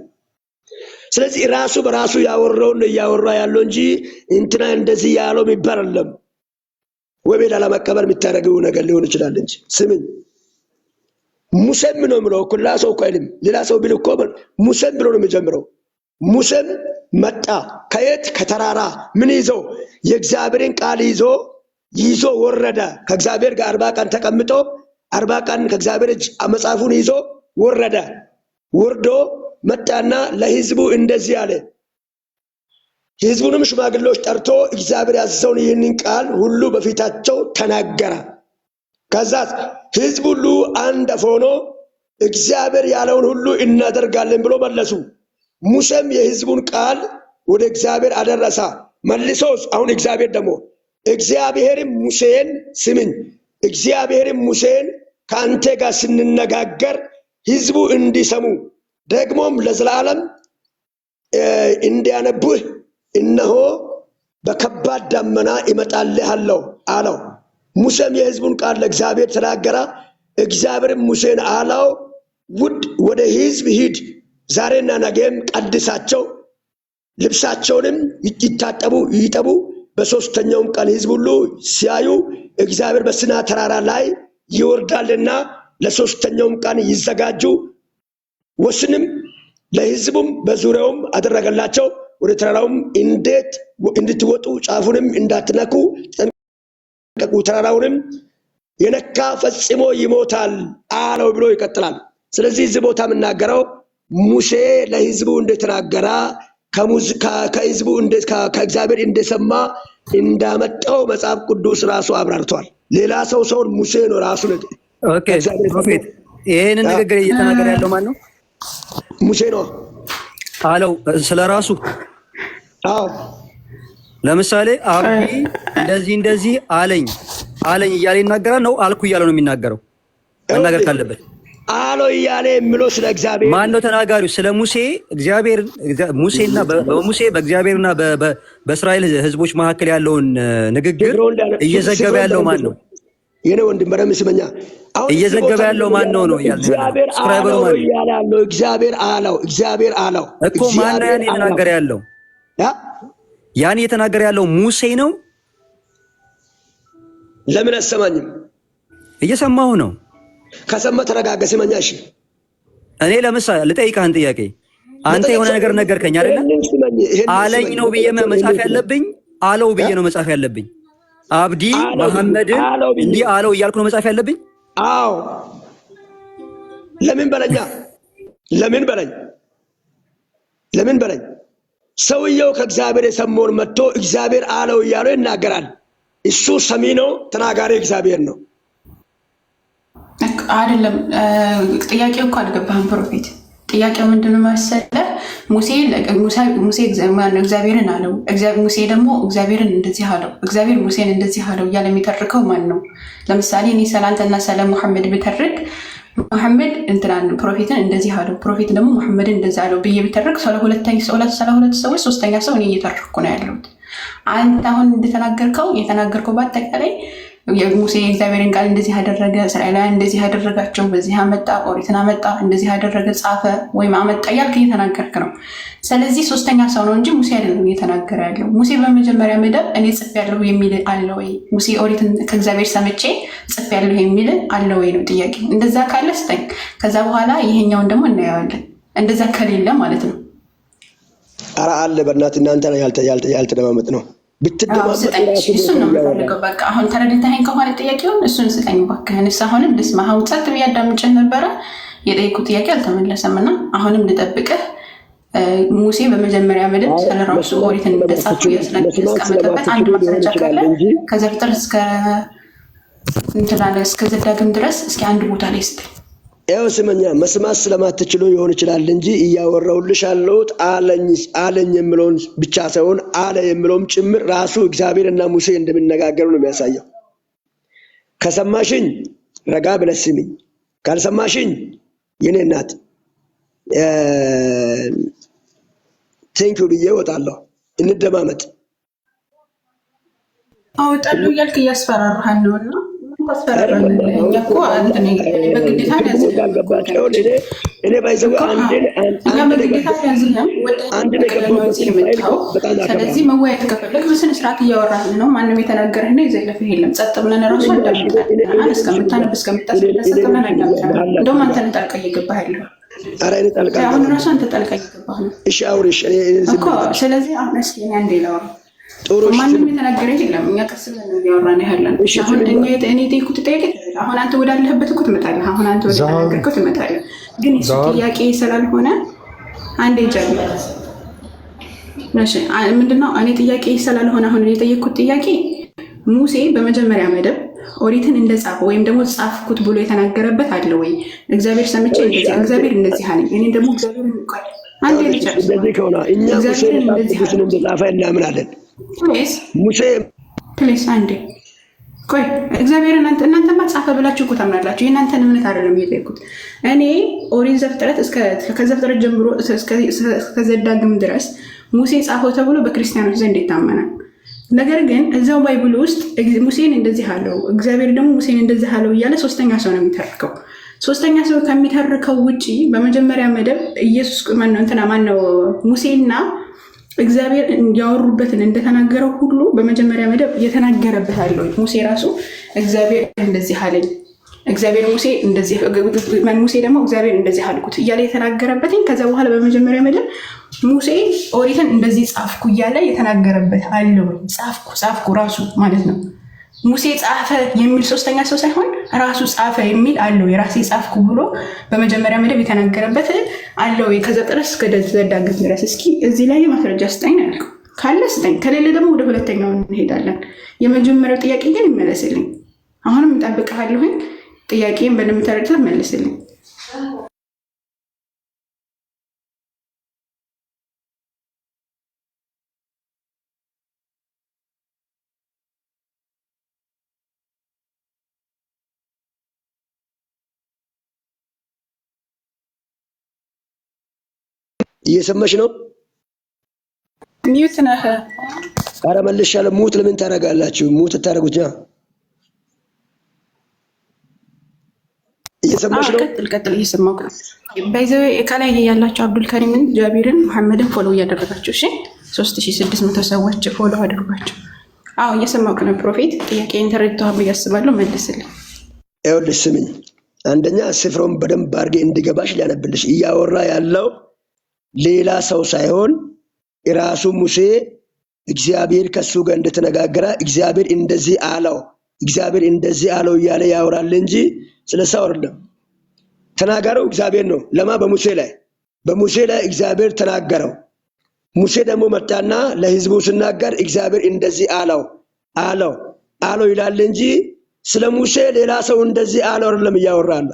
ስለዚህ ራሱ በራሱ ያወራው ነው እያወራ ያለው እንጂ እንትና እንደዚህ ያለው የሚባል አይደለም። ወቤላ ለመቀበል የሚታረገው ነገር ሊሆን ይችላል እንጂ ስምን ሙሴም ነው የምለው እኮ ሌላ ሰው እኮ አይልም። ሌላ ሰው ቢል እኮ ሙሴም ብሎ ነው የሚጀምረው። ሙሴም መጣ ከየት ከተራራ ምን ይዞ የእግዚአብሔርን ቃል ይዞ ወረደ። ከእግዚአብሔር ጋር 40 ቀን ተቀምጦ 40 ቀን ከእግዚአብሔር እጅ መጽሐፉን ይዞ ወረደ። ወርዶ መጣና ለሕዝቡ እንደዚህ አለ። ሕዝቡንም ሽማግሌዎች ጠርቶ እግዚአብሔር ያዘዘውን ይህንን ቃል ሁሉ በፊታቸው ተናገረ። ከዛ ሕዝብ ሁሉ አንድ ሆኖ እግዚአብሔር ያለውን ሁሉ እናደርጋለን ብሎ መለሱ። ሙሴም የሕዝቡን ቃል ወደ እግዚአብሔር አደረሰ። መልሶስ አሁን እግዚአብሔር ደግሞ እግዚአብሔርም ሙሴን ስምኝ፣ እግዚአብሔርም ሙሴን ከአንተ ጋር ስንነጋገር ሕዝቡ እንዲሰሙ ደግሞም ለዘላለም እንዲያነቡህ እነሆ በከባድ ደመና እመጣልሃለሁ አለው። ሙሴም የሕዝቡን ቃል ለእግዚአብሔር ተናገረ። እግዚአብሔርም ሙሴን አለው፣ ወደ ሕዝብ ሂድ፣ ዛሬና ነገም ቀድሳቸው፣ ልብሳቸውንም ይጠቡ። በሦስተኛውም ቀን ሕዝብ ሁሉ ሲያዩ እግዚአብሔር በሲና ተራራ ላይ ይወርዳልና ለሶስተኛውም ቀን ይዘጋጁ። ወስንም ለሕዝቡም በዙሪያውም አደረገላቸው። ወደ ተራራውም እንድትወጡ ጫፉንም እንዳትነኩ ተጠንቀቁ፣ ተራራውንም የነካ ፈጽሞ ይሞታል አለው ብሎ ይቀጥላል። ስለዚህ እዚህ ቦታ የምናገረው ሙሴ ለሕዝቡ እንደተናገረ ከሕዝቡ ከእግዚአብሔር እንደሰማ እንዳመጣው መጽሐፍ ቅዱስ ራሱ አብራርቷል። ሌላ ሰውን ሙሴ ነው ራሱ። ኦኬ ፕሮፌት ይሄንን ንግግር እየተናገረ ያለው ማን ነው? ሙሴ ነው አለው ስለራሱ። አዎ ለምሳሌ አብዲ እንደዚህ አለኝ እያለ ይናገራል ነው አልኩ እያለ ነው የሚናገረው? መናገር ካለበት አለው እያለ የሚለው ስለ እግዚአብሔር ማን ነው ተናጋሪው? ስለ ሙሴ እግዚአብሔር ሙሴና በሙሴ በእግዚአብሔርና በእስራኤል ሕዝቦች መካከል ያለውን ንግግር እየዘገበ ያለው ማን ነው? የኔ ወንድም በደምብ ስመኛ። አሁን እየዘገበ ያለው ማን ነው ያለው? ስክራይበሩ ማን ነው? እግዚአብሔር አለው እኮ ማን ነው ያን እየተናገረ ያለው? ያን እየተናገረ ያለው ሙሴ ነው። ለምን አሰማኝም? እየሰማሁ ነው። ከሰማ ተረጋጋ፣ ስመኛ። እሺ እኔ ለምሳሌ ልጠይቅህ አንድ ጥያቄ። አንተ የሆነ ነገር ነገርከኝ አይደለ? አለኝ ነው ብዬ መጻፍ ያለብኝ አለው ብዬ ነው መጻፍ ያለብኝ? አብዲ መሐመድ እንዲህ አለው እያልኩ ነው መጻፍ ያለብኝ? አዎ። ለምን በለኝ። ሰውየው ከእግዚአብሔር የሰማውን መጥቶ እግዚአብሔር አለው እያለው ይናገራል። እሱ ሰሚ ነው፣ ተናጋሪ እግዚአብሔር ነው። አይደለም። ጥያቄው እኮ አልገባህም ፕሮፌት። ጥያቄው ምንድነው መሰለህ? ሙሴ እግዚአብሔርን አለው፣ ሙሴ ደግሞ እግዚአብሔርን እንደዚህ አለው፣ እግዚአብሔር ሙሴን እንደዚህ አለው እያለ የሚተርከው ማን ነው? ለምሳሌ እኔ ሰላንተና ስለ ሙሐመድ ብተርክ ሙሐመድ እንትናን ፕሮፌትን እንደዚህ አለው፣ ፕሮፌት ደግሞ ሙሐመድን እንደዚህ አለው ብዬ ብተርክ ስለ ሁለት ሰዎች ሶስተኛ ሰው እኔ እየተረኩ ነው ያለሁት። አንተ አሁን የተናገርከው በአጠቃላይ ሙሴ የእግዚአብሔርን ቃል እንደዚህ አደረገ፣ እስራኤላውያን እንደዚህ አደረጋቸው፣ በዚህ አመጣ፣ ኦሪትን አመጣ፣ እንደዚህ አደረገ፣ ጻፈ ወይም አመጣ እያልክ እየተናገርክ ነው። ስለዚህ ሶስተኛ ሰው ነው እንጂ ሙሴ አይደለም እየተናገረ ያለው። ሙሴ በመጀመሪያ መደብ እኔ ጽፌያለሁ የሚል አለ ወይ? ሙሴ ኦሪትን ከእግዚአብሔር ሰምቼ ጽፌያለሁ የሚል አለ ወይ ነው ጥያቄ። እንደዛ ካለ ስጠኝ። ከዛ በኋላ ይሄኛውን ደግሞ እናየዋለን። እንደዛ ከሌለ ማለት ነው። ኧረ አለ። በእናትህ እናንተ ያልተደማመጥ ነው። እሱን ነው የምፈልገው። በቃ አሁን ተረድተኸኝ ከሆነ ጥያቄውን እሱን ስጠኝ እባክህን። አሁንም ልስማ። አሁን ጸጥ ብዬ አዳምጬህ ነበረ። የጠየኩት ጥያቄ አልተመለሰም እና አሁንም ልጠብቅህ። ሙሴ በመጀመሪያ መደብ ስለራሱ ኦሪትን እንደጻፈ ያስቀመጠበት አንድ ማስረጃ ካለ ከዘፍጥረት እስከ ዘዳግም ድረስ እስኪ አንድ ቦታ ላይ ስጠኝ። ያው ስመኛ መስማት ስለማትችሉ ይሆን ይችላል እንጂ እያወራሁልሽ ያለሁት አለኝ የሚለውን ብቻ ሳይሆን አለ የሚለውም ጭምር ራሱ እግዚአብሔርና ሙሴ እንደሚነጋገሩ ነው የሚያሳየው። ከሰማሽኝ ረጋ ብለሽ ስሚኝ፣ ካልሰማሽኝ የኔ እናት ቴንኪው ብዬ እወጣለሁ። እንደማመጥ አወጣለሁ እያልክ እያስፈራራህ ነውና ስለዚህ መወያየት ከፈለግ በስነ ስርዓት እያወራህ ነው። ማንም የተናገረህ እና የዘለፈህ የለም። ጸጥ ብለን ራሱ አዳምጠን እስከምታነብ እስከምታስረዳ ጸጥ ብለን አዳምጠን። እንደውም አንተ ነህ ጣልቃ እየገባህ ያለው። አሁን ራሱ አንተ ጣልቃ እየገባህ ነው። እሺ አውሪሽ እኮ። ስለዚህ አሁን እስኪ አንዴ ላውራ። ማንም የተናገረ የለም። እኛ ቀስ ብለን ነው እያወራን ያለን። አሁን እኔ የጠየኩት ጥያቄ አሁን አንተ ወዳለህበት እኮ ትመጣለህ። አሁን አንተ ወዳለህበት ትመጣለህ። ግን እሱ ጥያቄ ስላልሆነ አንዴ ጀምር። እሺ ምንድነው? እኔ ጥያቄ ስላልሆነ አሁን የጠየኩት ጥያቄ ሙሴ በመጀመሪያ መደብ ኦሪትን እንደጻፈ ወይም ደግሞ ጻፍኩት ብሎ የተናገረበት አለ ወይ? እግዚአብሔር ሰምቼ እግዚአብሔር እንደዚህ አለኝ፣ እኔ ደግሞ እግዚአብሔር እንቋል አንዴ ልጨርስ። እንደዚህ ከሆነ እኛ ሙሴ እንደጻፈ እናምናለን። ሙሴ ፕሊስ አንዴ ቆይ። እግዚአብሔርን እናንተማ ጻፈ ብላችሁ እኮ ታምናላችሁ። የእናንተን እምነት አይደለም የጠየኩት እኔ። ኦሪት ዘፍጥረት ከዘፍጥረት ጀምሮ እስከ ዘዳግም ድረስ ሙሴ ጻፈው ተብሎ በክርስቲያኖች ዘንድ ይታመናል። ነገር ግን እዛው ባይብል ውስጥ ሙሴን እንደዚህ አለው፣ እግዚአብሔር ደግሞ ሙሴን እንደዚህ አለው እያለ ሶስተኛ ሰው ነው የሚተርከው። ሶስተኛ ሰው ከሚተርከው ውጪ በመጀመሪያ መደብ ኢየሱስ ማነው ሙሴና እግዚአብሔር ያወሩበትን እንደተናገረው ሁሉ በመጀመሪያ መደብ የተናገረበት አለው። ሙሴ ራሱ እግዚአብሔር እንደዚህ አለኝ፣ እግዚአብሔር ሙሴ ደግሞ እግዚአብሔር እንደዚህ አልኩት እያለ የተናገረበትኝ ከዛ በኋላ በመጀመሪያ መደብ ሙሴ ኦሪትን እንደዚህ ጻፍኩ እያለ የተናገረበት አለው። ጻፍኩ ራሱ ማለት ነው። ሙሴ ጻፈ የሚል ሶስተኛ ሰው ሳይሆን ራሱ ጻፈ የሚል አለው። የራሴ ጻፍኩ ብሎ በመጀመሪያ መደብ የተናገረበት አለው። ከዘፍጥረት እስከ ዘዳግም ድረስ። እስኪ እዚህ ላይ ማስረጃ ስጠኝ ነው ያልከው። ካለ ስጠኝ፣ ከሌለ ደግሞ ወደ ሁለተኛው እንሄዳለን። የመጀመሪያው ጥያቄ ግን ይመለስልኝ። አሁንም እጠብቅሃለሁኝ። ጥያቄን በደንብ ተረድተህ መልስልኝ። እየሰማሽ ነው? ሚዩት ነህ? ኧረ መልሻለሁ። ሙት ለምን ታደርጋላችሁ? ሙት ታደርጉት። እየሰማሽ ነው? ቀጥል። እየሰማሁ በይዘው ከላይ ያላችሁ አብዱልከሪምን፣ ጃቢርን፣ መሐመድን ፎሎ እያደረጋችሁ እሺ። 3600 ሰዎች ፎሎ አድርጓቸው። አዎ እየሰማሁ ነው። ፕሮፌት ጥያቄን ተረድተሃል ብዬ አስባለሁ። መልስልኝ። ይኸውልሽ ስሚኝ፣ አንደኛ ስፍራውን በደንብ አድርጌ እንዲገባሽ ሊያነብልሽ እያወራ ያለው ሌላ ሰው ሳይሆን ራሱ ሙሴ እግዚአብሔር ከሱ ጋር እንደተነጋገረ እግዚአብሔር እንደዚህ አለው እያለ ያወራል እንጂ ስለሰው አይደለም። ተናጋሪው እግዚአብሔር ነው። ለማ በሙሴ ላይ እግዚአብሔር ተናገረው። ሙሴ ደግሞ መጣና ለህዝቡ ሲናገር እግዚአብሔር እንደዚህ አለው ይላል እንጂ ስለ ሙሴ ሌላ ሰው እንደዚህ አለው አይደለም እያወራለ።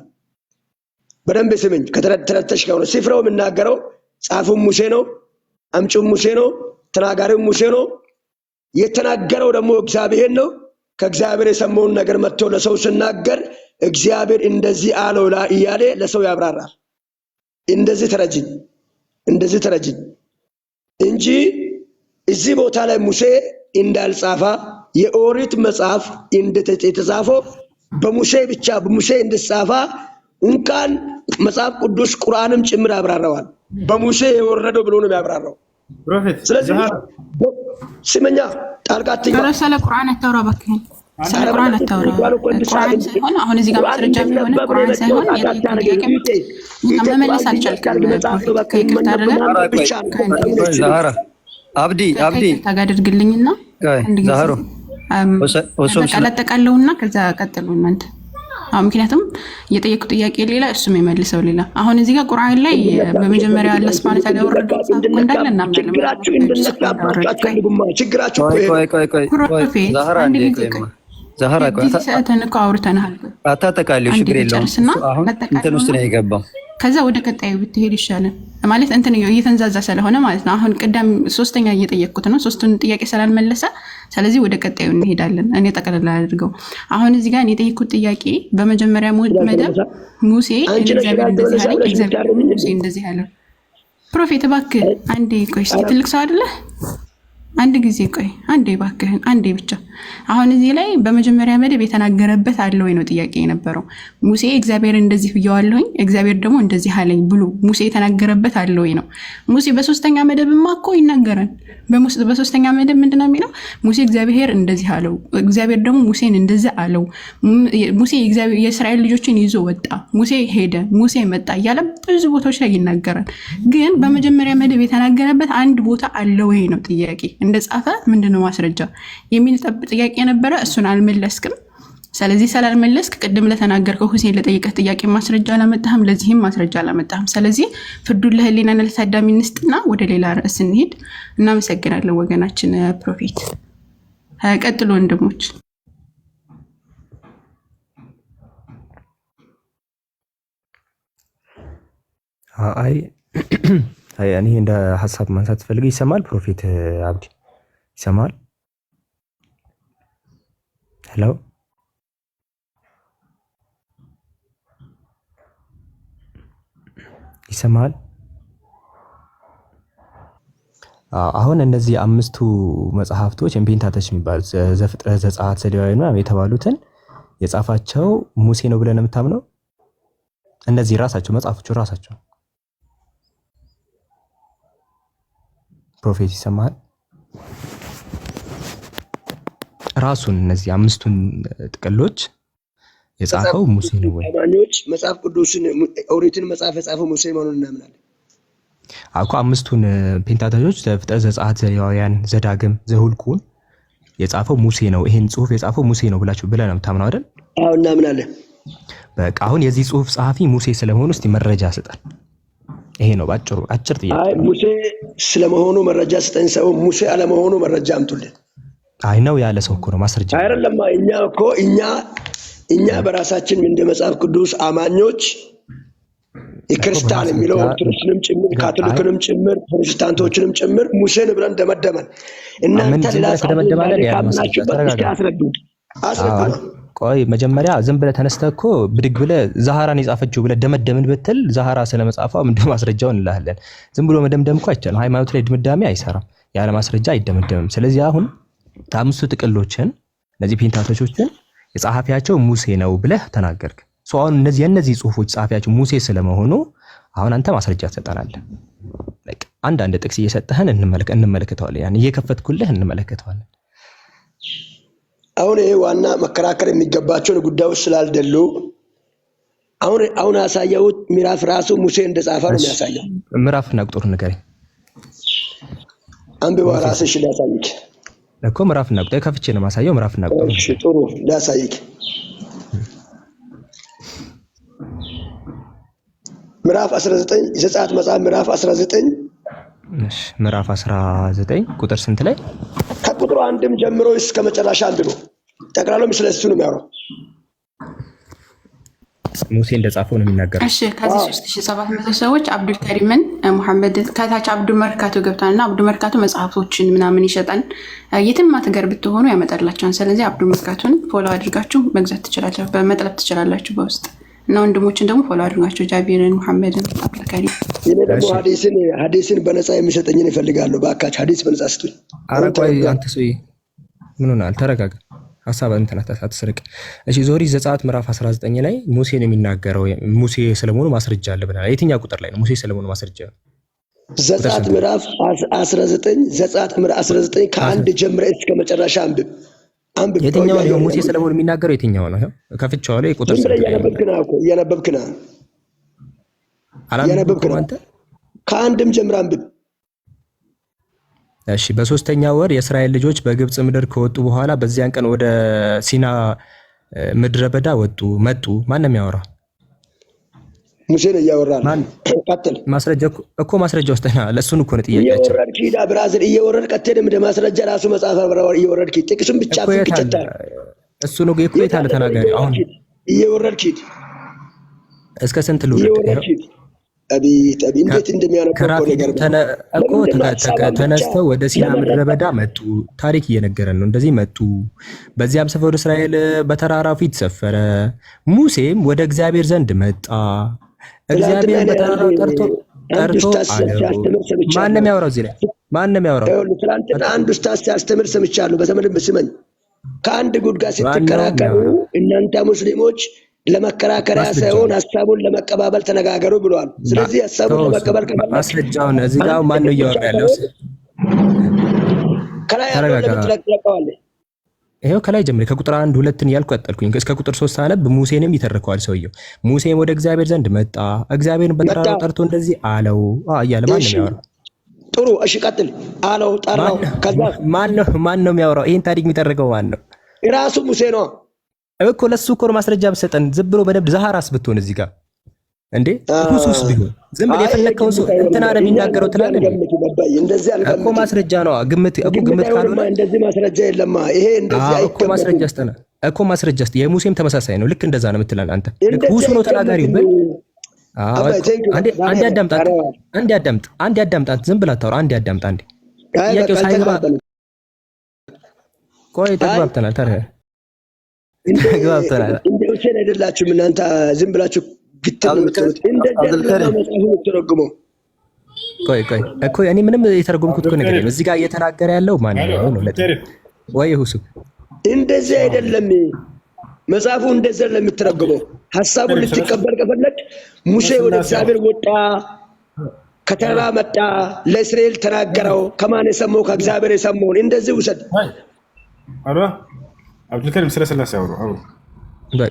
በደንብ ስምኝ። ከተረተሽ ከሆነ ስፍራው የምናገረው ጻፉም ሙሴ ነው፣ አምጪውም ሙሴ ነው፣ ተናጋሪው ሙሴ ነው። የተናገረው ደግሞ እግዚአብሔር ነው። ከእግዚአብሔር የሰማውን ነገር መጥቶ ለሰው ሲናገር እግዚአብሔር እንደዚህ አለው እያለ ለሰው ያብራራል። እንደዚህ ተረጅኝ እንጂ እዚህ ቦታ ላይ ሙሴ እንዳልጻፈ የኦሪት መጽሐፍ እንደተጻፈው በሙሴ እንደተጻፈ እንኳን መጽሐፍ ቅዱስ ቁርአንም ጭምር ያብራራዋል። በሙሴ የወረደው ብሎ ነው ያብራራው። ስለዚህ ስመኛ ጣልቃት ስለ ቁርአን አታውራ እባክህ። ስለ ቁርአን አታውራ። ቁርአን ሳይሆን አሁን እዚህ ጋር ማስረጃ ቢሆን ቁርአን ሳይሆን መመለስ አልቻልክም። ከይቅርታ ዛህራ አብዲ ታጋድርግልኝና ዛህሮ አጠቃለውና ከዛ ቀጥሉ እናንተ። ምክንያቱም የጠየቁት ጥያቄ ሌላ እሱም የመልሰው ሌላ። አሁን እዚህ ጋር ቁርአን ላይ በመጀመሪያ አላህ ሱብሃነሁ ወተዓላ ያወረደው እንዳለ እናምናለን። ዛህራ አውርተናል። አታጠቃልዩ፣ ችግር የለውም። አሁን እንትን ውስጥ ነው የገባው። ከዛ ወደ ቀጣዩ ብትሄድ ይሻላል ማለት እንትን እየተንዛዛ ስለሆነ ማለት ነው። አሁን ቅዳም ሶስተኛ እየጠየቅኩት ነው፣ ሶስቱን ጥያቄ ስላልመለሰ፣ ስለዚህ ወደ ቀጣዩ እንሄዳለን። እኔ ጠቅላላ አድርገው። አሁን እዚህ ጋር የጠየቅኩት ጥያቄ በመጀመሪያ መደብ ሙሴ እግዚአብሔር እንደዚህ አለ፣ እግዚአብሔር ሙሴ እንደዚህ አለ። ፕሮፌት እባክህ አንዴ ቆይ፣ እስኪ ትልቅ ሰው አይደለህ? አንድ ጊዜ ቆይ፣ አንዴ እባክህን፣ አንዴ ብቻ። አሁን እዚህ ላይ በመጀመሪያ መደብ የተናገረበት አለ ወይ ነው ጥያቄ የነበረው። ሙሴ እግዚአብሔር እንደዚህ ብየዋለሁኝ እግዚአብሔር ደግሞ እንደዚህ አለኝ ብሎ ሙሴ የተናገረበት አለ ወይ ነው። ሙሴ በሶስተኛ መደብማ እኮ ይናገራል። በሶስተኛ መደብ ምንድነው የሚለው? ሙሴ እግዚአብሔር እንደዚህ አለው፣ እግዚአብሔር ደግሞ ሙሴን እንደዚህ አለው። ሙሴ የእስራኤል ልጆችን ይዞ ወጣ፣ ሙሴ ሄደ፣ ሙሴ መጣ እያለ ብዙ ቦታዎች ላይ ይናገራል። ግን በመጀመሪያ መደብ የተናገረበት አንድ ቦታ አለ ወይ ነው ጥያቄ። እንደጻፈ ምንድነው ማስረጃ የሚል ጥያቄ ነበረ። እሱን አልመለስክም። ስለዚህ ስላልመለስክ ቅድም ለተናገርከው ሁሴን ለጠየቀህ ጥያቄ ማስረጃ አላመጣህም፣ ለዚህም ማስረጃ አላመጣህም። ስለዚህ ፍርዱን ለህሊናና ለታዳሚ እንስጥና ወደ ሌላ ርዕስ እንሂድ። እናመሰግናለን ወገናችን ፕሮፌት። ቀጥሎ ወንድሞች። እኔ እንደ ሀሳብ ማንሳት ፈልገ ይሰማል? ፕሮፌት አብዲ ይሰማል? ሄሎ ይሰማል? አሁን እነዚህ አምስቱ መጽሐፍቶች ፔንታተች የሚባሉት ዘፍጥረት፣ ዘጸአት፣ ዘሌዋውያን ምናምን የተባሉትን የጻፋቸው ሙሴ ነው ብለን የምታምነው? እነዚህ ራሳቸው መጽሐፎቹ ራሳቸው ፕሮፌት ይሰማል? ራሱን እነዚህ አምስቱን ጥቅሎች የጻፈው ሙሴ ነው ወይ? አማኞች መጽሐፍ ቅዱስን ኦሪትን መጽሐፍ የጻፈው ሙሴ መሆኑን እናምናለን። አኮ አምስቱን ፔንታተጆች ዘፍጥረት፣ ዘጸአት፣ ዘሌዋውያን፣ ዘዳግም፣ ዘሁልቁን የጻፈው ሙሴ ነው። ይሄን ጽሁፍ የጻፈው ሙሴ ነው ብላችሁ ብለህ ነው የምታምነው አይደል? አዎ እናምናለን። በቃ አሁን የዚህ ጽሁፍ ጸሐፊ ሙሴ ስለመሆኑ እስቲ መረጃ ስጠን። ይሄ ነው ባጭሩ፣ አጭር ጥያቄ። አይ ሙሴ ስለመሆኑ መረጃ ስጠን ሰው ሙሴ አለመሆኑ መረጃ አምጡልን። አይ ነው ያለ ሰው እኮ ነው ማስረጃ አይደለም። እኛ በራሳችን እንደ መጽሐፍ ቅዱስ አማኞች የክርስቲያን የሚለው ኦርቶዶክስንም ጭምር ካቶሊክንም ጭምር ፕሮቴስታንቶችንም ጭምር ሙሴን ብለን ደመደመን። እናንተ ሌላ አስረዱ። ቆይ መጀመሪያ ዝም ብለህ ተነስተህ እኮ ብድግ ብለህ ዛሃራን የጻፈችው ብለህ ደመደምን ብትል ዛሃራ ስለመጻፏ ምንድነው ማስረጃው እንላለን። ዝም ብሎ መደምደም እኮ አይቻልም። ሃይማኖት ላይ ድምዳሜ አይሰራም፣ ያለ ማስረጃ አይደመደምም። ስለዚህ አሁን አምስቱ ጥቅሎችን እነዚህ ፔንታቶቾችን የጻፊያቸው ሙሴ ነው ብለህ ተናገርክ። አሁን እነዚህ ጽሁፎች ጻፊያቸው ሙሴ ስለመሆኑ አሁን አንተ ማስረጃ ትሰጠናለህ። በቃ አንድ ጥቅስ እየሰጠህን እንመለከተዋለን። ያን እየከፈትኩልህ እንመለከተዋለን። አሁን ይሄ ዋና መከራከር የሚገባቸውን ጉዳዮች ስላልደሉ አሁን ያሳየሁት ምዕራፍ ራሱ ሙሴ እንደጻፈ ነው የሚያሳየው። ምዕራፍና ቁጥር ንገረኝ። አንብባ ራስሽ ላሳይክ እኮ ምዕራፍና ቁጥር ከፍቼ ነው ማሳየው። ምዕራፍና ቁጥር እሺ፣ ጥሩ ላሳይክ። ምዕራፍ 19 ዘጸአት መጽሐፍ ምዕራፍ 19 እሺ፣ ምዕራፍ 19 ቁጥር ስንት ላይ? ከቁጥሩ አንድም ጀምሮ እስከ መጨረሻ አንድ ነው። ጠቅላላው ስለሱ ነው የሚያወራው። ሙሴ እንደጻፈው ነው የሚናገረው። እሺ፣ ከዚህ 3700 ሰዎች አብዱል ከሪምን መሐመድ ከታች አብዱ መርካቶ ገብታልና አብዱ መርካቶ መጽሐፎችን ምናምን ይሸጣል። የትም አትገር ብትሆኑ ያመጣላችኋል። ስለዚህ አብዱ መርካቶን ፎሎ አድርጋችሁ መግዛት ትችላላችሁ፣ በመጥለብ ትችላላችሁ በውስጥ እና ወንድሞችን ደግሞ ፎሎ አድርጋችሁ ጃቢርን መሐመድን አብዱል ከሪም። እኔ ደግሞ ሐዲስን በነፃ የሚሰጠኝን እፈልጋለሁ። በአካች ሐዲስ በነፃ ስጡኝ። ኧረ ቆይ አንተ ሰውዬ ምን ሆነሃል? ተረጋጋ። ሐሳብ እንትን አትስርቅ። እሺ ዞሪ ዘጸአት ምዕራፍ 19 ላይ ሙሴ ነው የሚናገረው። ሙሴ ስለመሆኑ ማስረጃ አለ ብለናል። የትኛው ቁጥር ላይ ነው ሙሴ ስለመሆኑ ማስረጃ? ዘጸአት ምዕራፍ 19 ዘጸአት ምዕራፍ 19 ከአንድ ጀምረህ እስከ መጨረሻ አንብብ። የትኛው ነው ሙሴ ስለመሆኑ የሚናገረው? የትኛው ነው? ከፍቼዋለሁ። ቁጥር ስንት ላይ ነው? እያነበብክ ነው አንተ? ከአንድም ጀምረህ አንብብ። እሺ በሶስተኛ ወር የእስራኤል ልጆች በግብጽ ምድር ከወጡ በኋላ በዚያን ቀን ወደ ሲና ምድረ በዳ መጡ። ማን ነው የሚያወራው? ሙሴ ነው እያወራል። ቀጥል። ማስረጃ እኮ ማስረጃ ወስደና ለሱን እኮ ነው ጥያቄያችን። እየወረድክ ሂዳ ብራዝል እየወረድክ ቀጥል። እንደ ማስረጃ ራሱ መጽሐፍ እየወረድክ ጥቅሱን ብቻ ፍቅጨታል። እሱ ነው እኮ የታለ ተናጋሪ? አሁን እየወረድክ ሂድ። እስከ ስንት ልውረድ? አቤት እንዴት እንደሚያነበው ነገር እኮ ተነስተው ወደ ሲና ምድረ በዳ መጡ። ታሪክ እየነገረን ነው። እንደዚህ መጡ። በዚያም ሰፈር ወደ እስራኤል በተራራው ፊት ሰፈረ። ሙሴም ወደ እግዚአብሔር ዘንድ መጣ። እግዚአብሔር በተራራው ጠርቶ አለው። ማንም ያወራው እዚህ ላይ ማንም ያወራው? ትናንትና አንድ ኡስታዝ ሲያስተምር ሰምቻለሁ። በዘመንም ስመኝ ከአንድ ጉድ ጋር ስትከራከሩ እናንተ ሙስሊሞች ለመከራከሪያ ሳይሆን ሐሳቡን ለመቀባበል ተነጋገሩ ብለዋል። ስለዚህ ሐሳቡን ለመቀበል ማስረጃውን እዚህ ጋር ማን ነው እያወራ ያለው? ከላይ ያለው ይሄው ከላይ ጀምሬ ከቁጥር 1 2ን ያልኩ ቀጠልኩኝ እስከ ቁጥር 3 አነብ። ሙሴንም ይተርከዋል ሰውየው። ሙሴም ወደ እግዚአብሔር ዘንድ መጣ። እግዚአብሔርን በተራራው ጠርቶ እንደዚህ አለው እያለ ማን ነው የሚያወራው? ጥሩ እሺ፣ ቀጥል። አለው፣ ጠራው። ከዛ ማን ነው የሚያወራው? ይሄን ታሪክ የሚተርከው ማን ነው? ራሱ ሙሴ ነው እኮ። ለሱ እኮ ማስረጃ ብትሰጠን ዝም ብሎ በደብድ ዛሃራስ ብትሆን እዚህ ጋር እንዴ ሁሱስ ቢሆን ዝም ብለህ የፈለከው ሰው እንትና ነው የሚናገረው ትላለህ እኮ። ማስረጃ ነው ግምት ካልሆነ እንደዚህ ማስረጃ የለማ። ይሄ እንደዚህ እኮ ማስረጃ አስተና እኮ ማስረጃ አስተ የሙሴም ተመሳሳይ ነው። ልክ እንደዛ ነው የምትለን አንተ። ልክ ሁሱ ነው ተናጋሪው በል። አንዴ አዳምጣት። ዝም ብለህ አታውራ። አንዴ አዳምጣ። አንዴ ጥያቄው ሳይገባ ቆይ ተግባብተናል። ተግባብተናል። እንደው ሴን አይደላችሁም እናንተ ዝም ብላችሁ ቆይ እኮ እኔ ምንም የተረጎምኩት እኮ ነገር የለም። እዚህ ጋር እየተናገረ ያለው ማን ነው ነው ወይ ሁሱ? እንደዚህ አይደለም መጽሐፉ፣ እንደዚህ አይደለም የምትረጎመው። ሐሳቡን ልትቀበል ከፈለግ ሙሴ ወደ እግዚአብሔር ወጣ፣ ከተራ መጣ፣ ለእስራኤል ተናገረው። ከማን የሰማው? ከእግዚአብሔር የሰማውን። እንደዚህ ውሰድ። አብዱልከሪም ስለ ስላሴ አውሩ።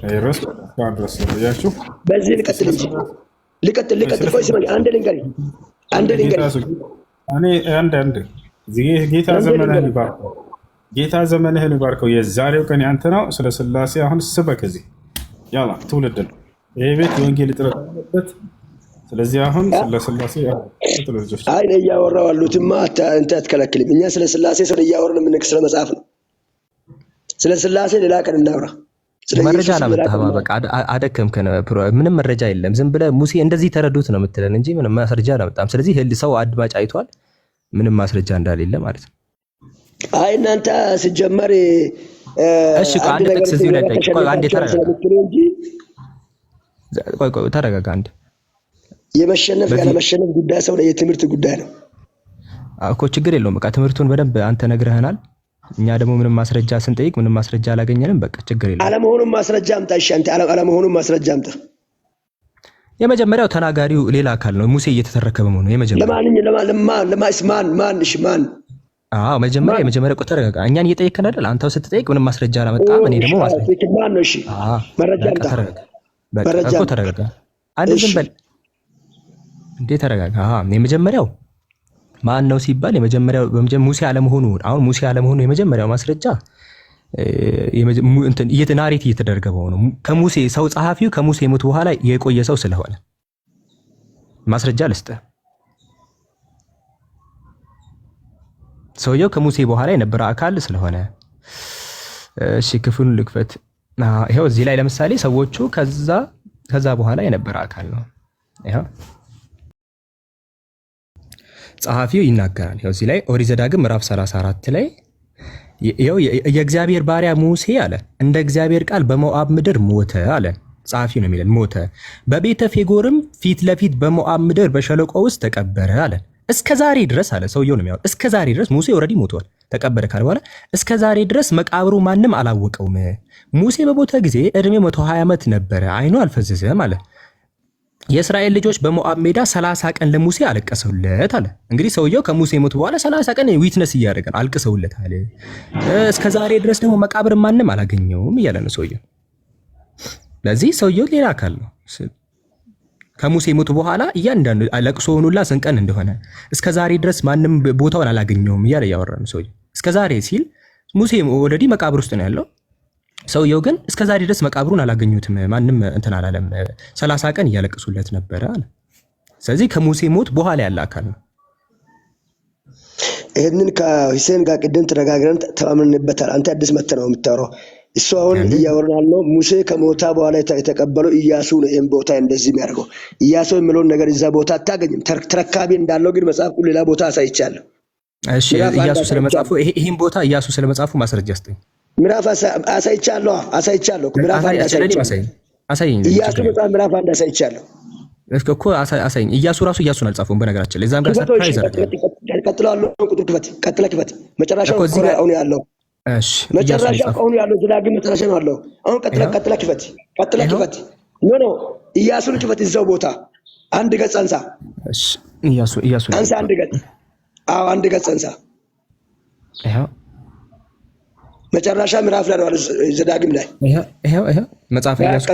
አይረስ ባንድረስ ያችሁ በዚህ ልቀጥል እንጂ ልቀጥል ቆይ ስማኝ አንድ ልንገርህ እኔ አንድ ጌታ ዘመንህን ይባርከው ጌታ ዘመንህን ይባርከው የዛሬው ቀን ያንተ ነው ስለ ስላሴ አሁን ስበክ እዚህ ያላ ትውልድ ነው ይሄ ቤት የወንጌል ጥረት አለበት ስለዚህ አሁን ስለ ስላሴ ልጆች አይ ነው እያወራሁ ያሉትማ አንተ አትከለክልም እኛ ስለ ስላሴ ሰው እያወራን የምንነግር ስለ መጽሐፍ ነው ስለ ስላሴ ሌላ ቀን እናውራ መረጃ አላመጣህም በቃ አደከምከን ምንም መረጃ የለም ዝም ብለህ ሙሴ እንደዚህ ተረዱት ነው የምትለን እንጂ ምንም ማስረጃ አላመጣም ስለዚህ ሰው አድማጭ አይቷል ምንም ማስረጃ እንዳሌለ ማለት ነው አይ እናንተ ሲጀመር እሺ አንድ ጥቅስ እዚህ ላይ ቆይ አንዴ ተረጋጋ አንዴ የመሸነፍ ያለመሸነፍ ጉዳይ ሰው ላይ የትምህርት ጉዳይ ነው እኮ ችግር የለውም በቃ ትምህርቱን በደንብ አንተ ነግረህናል እኛ ደግሞ ምንም ማስረጃ ስንጠይቅ ምንም ማስረጃ አላገኘንም በቃ ችግር የለም አለመሆኑን ማስረጃ አምጣ እሺ አንተ አለመሆኑን ማስረጃ አምጣ የመጀመሪያው ተናጋሪው ሌላ አካል ነው ሙሴ እየተተረከበ ነው የመጀመሪያው ማን የመጀመሪያው ቁጥር ተረጋጋ እኛን እየጠየቅን አይደል አንተው ስትጠይቅ ምንም ማስረጃ አላመጣም እኔ ደግሞ ማስረጃ ማን ነው እሺ መረጃ አምጣ በቃ እኮ ተረጋጋ አንድ ዝም በል እንዴ ተረጋጋ የመጀመሪያው ማን ነው ሲባል የመጀመሪያው ሙሴ አለመሆኑ አሁን ሙሴ አለመሆኑ የመጀመሪያው ማስረጃ እንትን ናሬት እየተደረገው ነው ከሙሴ ሰው ጸሐፊው ከሙሴ ሞት በኋላ የቆየ ሰው ስለሆነ ማስረጃ ልስጥ ሰውየው ከሙሴ በኋላ የነበረ አካል ስለሆነ እሺ ክፍሉን ልክፈት ይሄው እዚህ ላይ ለምሳሌ ሰዎቹ ከዛ በኋላ የነበረ አካል ነው ይሄው ጸሐፊው ይናገራል ይሄው እዚህ ላይ ኦሪት ዘዳግም ምዕራፍ 34 ላይ ይሄው የእግዚአብሔር ባሪያ ሙሴ አለ እንደ እግዚአብሔር ቃል በሞዓብ ምድር ሞተ አለ ጸሐፊው ነው የሚለን ሞተ በቤተ ፌጎርም ፊት ለፊት በሞዓብ ምድር በሸለቆ ውስጥ ተቀበረ አለ እስከዛሬ ድረስ አለ ሰውየው ነው የሚያወራው እስከዛሬ ድረስ ሙሴ ኦሬዲ ሞቷል ተቀበረ ካለ በኋላ እስከዛሬ ድረስ መቃብሩ ማንም አላወቀውም ሙሴ በሞተ ጊዜ እድሜው 120 ዓመት ነበረ አይኑ አልፈዘዘም አለ የእስራኤል ልጆች በሞዓብ ሜዳ 30 ቀን ለሙሴ አለቀሰውለት አለ እንግዲህ ሰውየው ከሙሴ ሞት በኋላ 30 ቀን ዊትነስ እያደረገ አልቀሰውለት አለ እስከዛሬ ድረስ ደግሞ መቃብር ማንም አላገኘውም እያለ ነው ሰውየው ለዚህ ሰውየው ሌላ አካል ነው ከሙሴ ሞት በኋላ እያንዳንዱ ለቅሶ ሆኖላ ስንቀን እንደሆነ እስከዛሬ ድረስ ማንም ቦታውን አላገኘውም እያለ ያወራ ነው ሰውየው እስከዛሬ ሲል ሙሴ ኦልሬዲ መቃብር ውስጥ ነው ያለው ሰውየው ግን እስከዛሬ ድረስ መቃብሩን አላገኙትም ማንም እንትን አላለም 30 ቀን እያለቀሱለት ነበር አለ ስለዚህ ከሙሴ ሞት በኋላ ያለ አካል ነው ይሄንን ከሁሴን ጋር ቅድም ተነጋግረን ተማምነንበታል አንተ አዲስ መተህ ነው የምታወራው እሱ አሁን እያወራን ነው ሙሴ ከሞታ በኋላ የተቀበለው ኢያሱ ነው ይሄን ቦታ እንደዚህ የሚያደርገው ኢያሱ የሚለውን ነገር እዛ ቦታ አታገኝም ተረካቢ እንዳለው ግን መጽሐፉ ሌላ ቦታ አሳይቻለሁ እሺ ኢያሱ ስለመጻፉ ይሄን ቦታ ኢያሱ ስለመጻፉ ማስረጃ አስጠኝ ምዕራፍ አሳይቻለሁ ምዕራፍ አሳይኝ ኢያሱ መጽሐፍ ምዕራፍ አንድ አሳይቻለሁ እኮ አሳይኝ ኢያሱ ራሱ ኢያሱን አልጻፈውም በነገራችን ላይ እዛም ጋር ሰርፕራይዝ አደረገ ቀጥላለሁ ቁጥር ክፈት መጨረሻው አሁን ያለው እሺ መጨረሻው አሁን ያለው ዘዳግም መጨረሻ ነው ያለው አሁን ቀጥላ ክፈት ኖ ኢያሱን ክፈት እዛው ቦታ አንድ ገጽ አንሳ እሺ ኢያሱ አንሳ አንድ ገጽ አንድ ገጽ አንሳ ይሄው መጨረሻ ምዕራፍ ላይ ነው ዘዳግም ላይ ይሄው መጽሐፍ ኢያሱ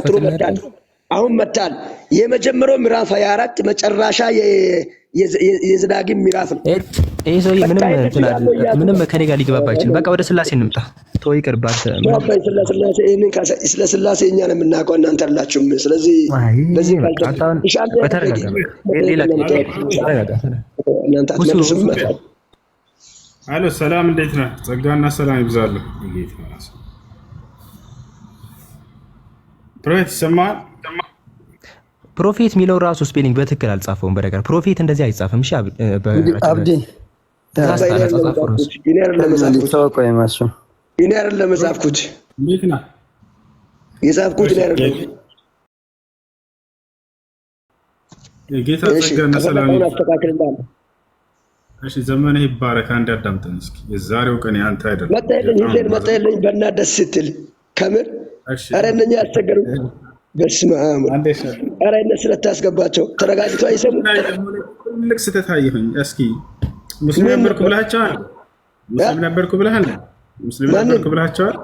አሁን መጣል የመጀመሪያው ምዕራፍ 24 መጨረሻ የዘዳግም ምዕራፍ ነው ይሄ ሰው ምንም ከኔ ጋር ሊገባባ አይችልም በቃ ወደ ስላሴ እንምጣ ተው ይቅርባት ስለ ስላሴ እኛ ነው የምናውቀው እናንተ አላችሁም ስለዚህ በዚህ አሎ ሰላም እንዴት ነህ ጸጋና ሰላም ይብዛልህ ፕሮፌት ሰማን ፕሮፌት ሚለው ራሱ ስፔሊንግ በትክክል አልጻፈውም በነገር ፕሮፌት እንደዚህ አይጻፍም እሺ አብዲን ኢነር ለመጻፍኩት እንዴት ነህ የጻፍኩት ኢነር ጌታ ጸጋና ሰላም እሺ ዘመነ ይባረክ አንድ አዳምጠን እስኪ የዛሬው ቀን ያንተ አይደለም መጣልኝ በእናትህ ደስ ስትል ከምር ኧረ እነኛ ያስቸገሩ በስመ አብ ኧረ እነሱ ስለታስገባቸው ተረጋግተው አይሰሙ ትልቅ ስህተት አየሁኝ እስኪ ሙስሊም ነበርኩ ብለሃቸዋል